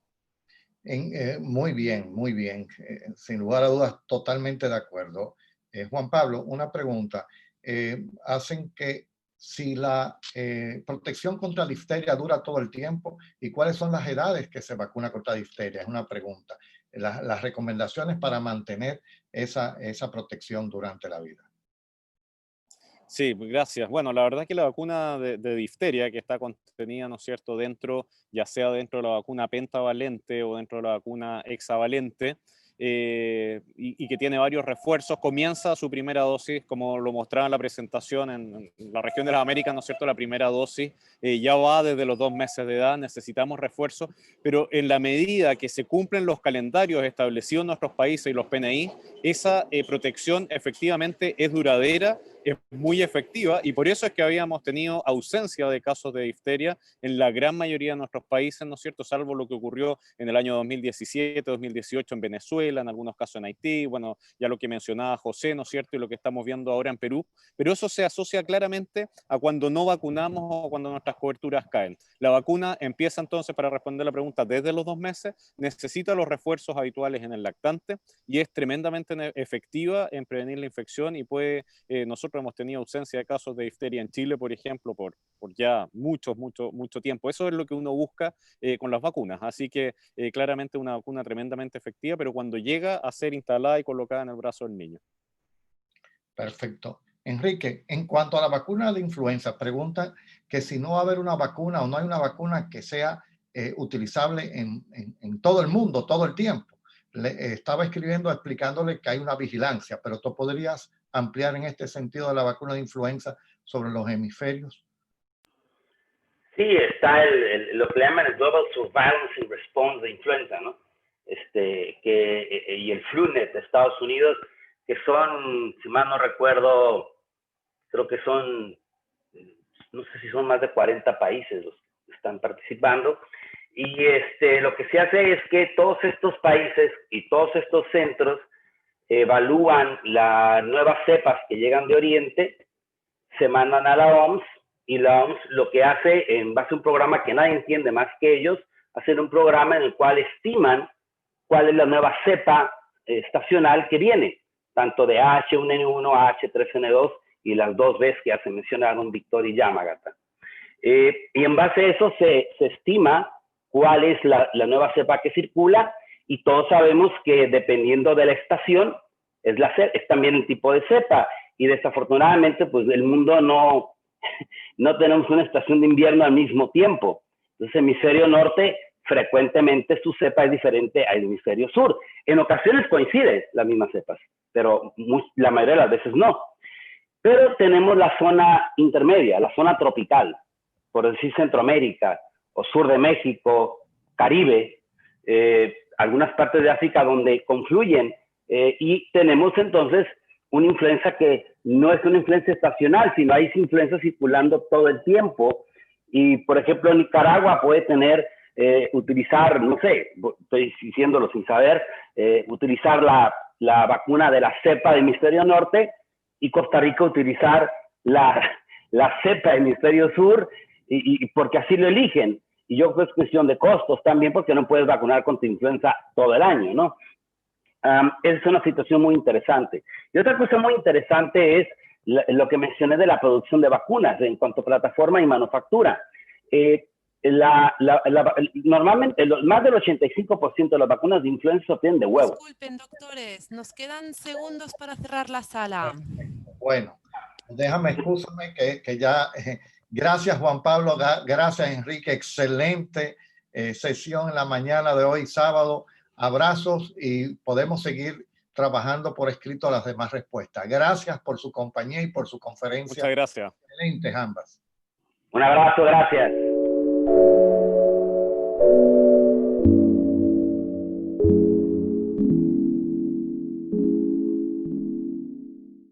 Muy bien, muy bien. Sin lugar a dudas, totalmente de acuerdo. Juan Pablo, una pregunta. Hacen que si la protección contra difteria dura todo el tiempo y cuáles son las edades que se vacuna contra difteria, es una pregunta. Las recomendaciones para mantener esa protección durante la vida. Sí, gracias. Bueno, la verdad es que la vacuna de difteria que está contenida, ¿no es cierto?, dentro, ya sea dentro de la vacuna pentavalente o dentro de la vacuna hexavalente, y que tiene varios refuerzos, comienza su primera dosis, como lo mostraba en la presentación, en la región de las Américas, ¿no es cierto?, la primera dosis ya va desde los 2 meses de edad, necesitamos refuerzos, pero en la medida que se cumplen los calendarios establecidos en nuestros países y los PNI, esa protección efectivamente es duradera, es muy efectiva, y por eso es que habíamos tenido ausencia de casos de difteria en la gran mayoría de nuestros países, ¿no es cierto?, salvo lo que ocurrió en el año 2017, 2018 en Venezuela, en algunos casos en Haití, bueno, ya lo que mencionaba José, ¿no es cierto?, y lo que estamos viendo ahora en Perú, pero eso se asocia claramente a cuando no vacunamos o cuando nuestras coberturas caen. La vacuna empieza entonces, para responder la pregunta, desde los 2 meses, necesita los refuerzos habituales en el lactante y es tremendamente efectiva en prevenir la infección y puede, nosotros hemos tenido ausencia de casos de difteria en Chile, por ejemplo, por ya mucho tiempo. Eso es lo que uno busca con las vacunas. Así que claramente una vacuna tremendamente efectiva, pero cuando llega a ser instalada y colocada en el brazo del niño. Perfecto. Enrique, en cuanto a la vacuna de influenza, pregunta que si no va a haber una vacuna o no hay una vacuna que sea utilizable en todo el mundo, todo el tiempo. Estaba escribiendo, explicándole que hay una vigilancia, pero tú podrías ampliar en este sentido de la vacuna de influenza sobre los hemisferios. Sí, está lo que le llaman el Global Surveillance and Response de influenza, ¿no? Y el FluNet de Estados Unidos, que son, si mal no recuerdo, creo que son, no sé si son más de 40 países los que están participando. Y lo que se hace es que todos estos países y todos estos centros evalúan las nuevas cepas que llegan de Oriente, se mandan a la OMS, y la OMS lo que hace, en base a un programa que nadie entiende más que ellos, hacen un programa en el cual estiman cuál es la nueva cepa estacional que viene, tanto de H1N1, H3N2 y las 2 veces que ya se mencionaron, Victoria y Yamagata. Y en base a eso se estima cuál es la nueva cepa que circula, y todos sabemos que dependiendo de la estación es también el tipo de cepa, y desafortunadamente pues el mundo no tenemos una estación de invierno al mismo tiempo. Entonces, hemisferio norte frecuentemente su cepa es diferente al hemisferio sur. En ocasiones coinciden las mismas cepas, pero la mayoría de las veces no. Pero tenemos la zona intermedia, la zona tropical, por decir Centroamérica o sur de México, Caribe, algunas partes de África donde confluyen, y tenemos entonces una influenza que no es una influenza estacional, sino hay influenza circulando todo el tiempo. Y, por ejemplo, Nicaragua puede utilizar, no sé, estoy diciéndolo sin saber, utilizar la vacuna de la cepa del hemisferio norte, y Costa Rica utilizar la cepa del hemisferio sur, y porque así lo eligen. Y yo creo que es cuestión de costos también, porque no puedes vacunar contra influenza todo el año, ¿no? Es una situación muy interesante. Y otra cosa muy interesante es lo que mencioné de la producción de vacunas en cuanto a plataforma y manufactura. Normalmente, más del 85% de las vacunas de influenza se obtienen de huevos. Disculpen, doctores, nos quedan segundos para cerrar la sala. Bueno, déjame, excúsame que ya... gracias, Juan Pablo. Gracias, Enrique. Excelente sesión en la mañana de hoy, sábado. Abrazos, y podemos seguir trabajando por escrito las demás respuestas. Gracias por su compañía y por su conferencia. Muchas gracias. Excelentes ambas. Un abrazo, gracias.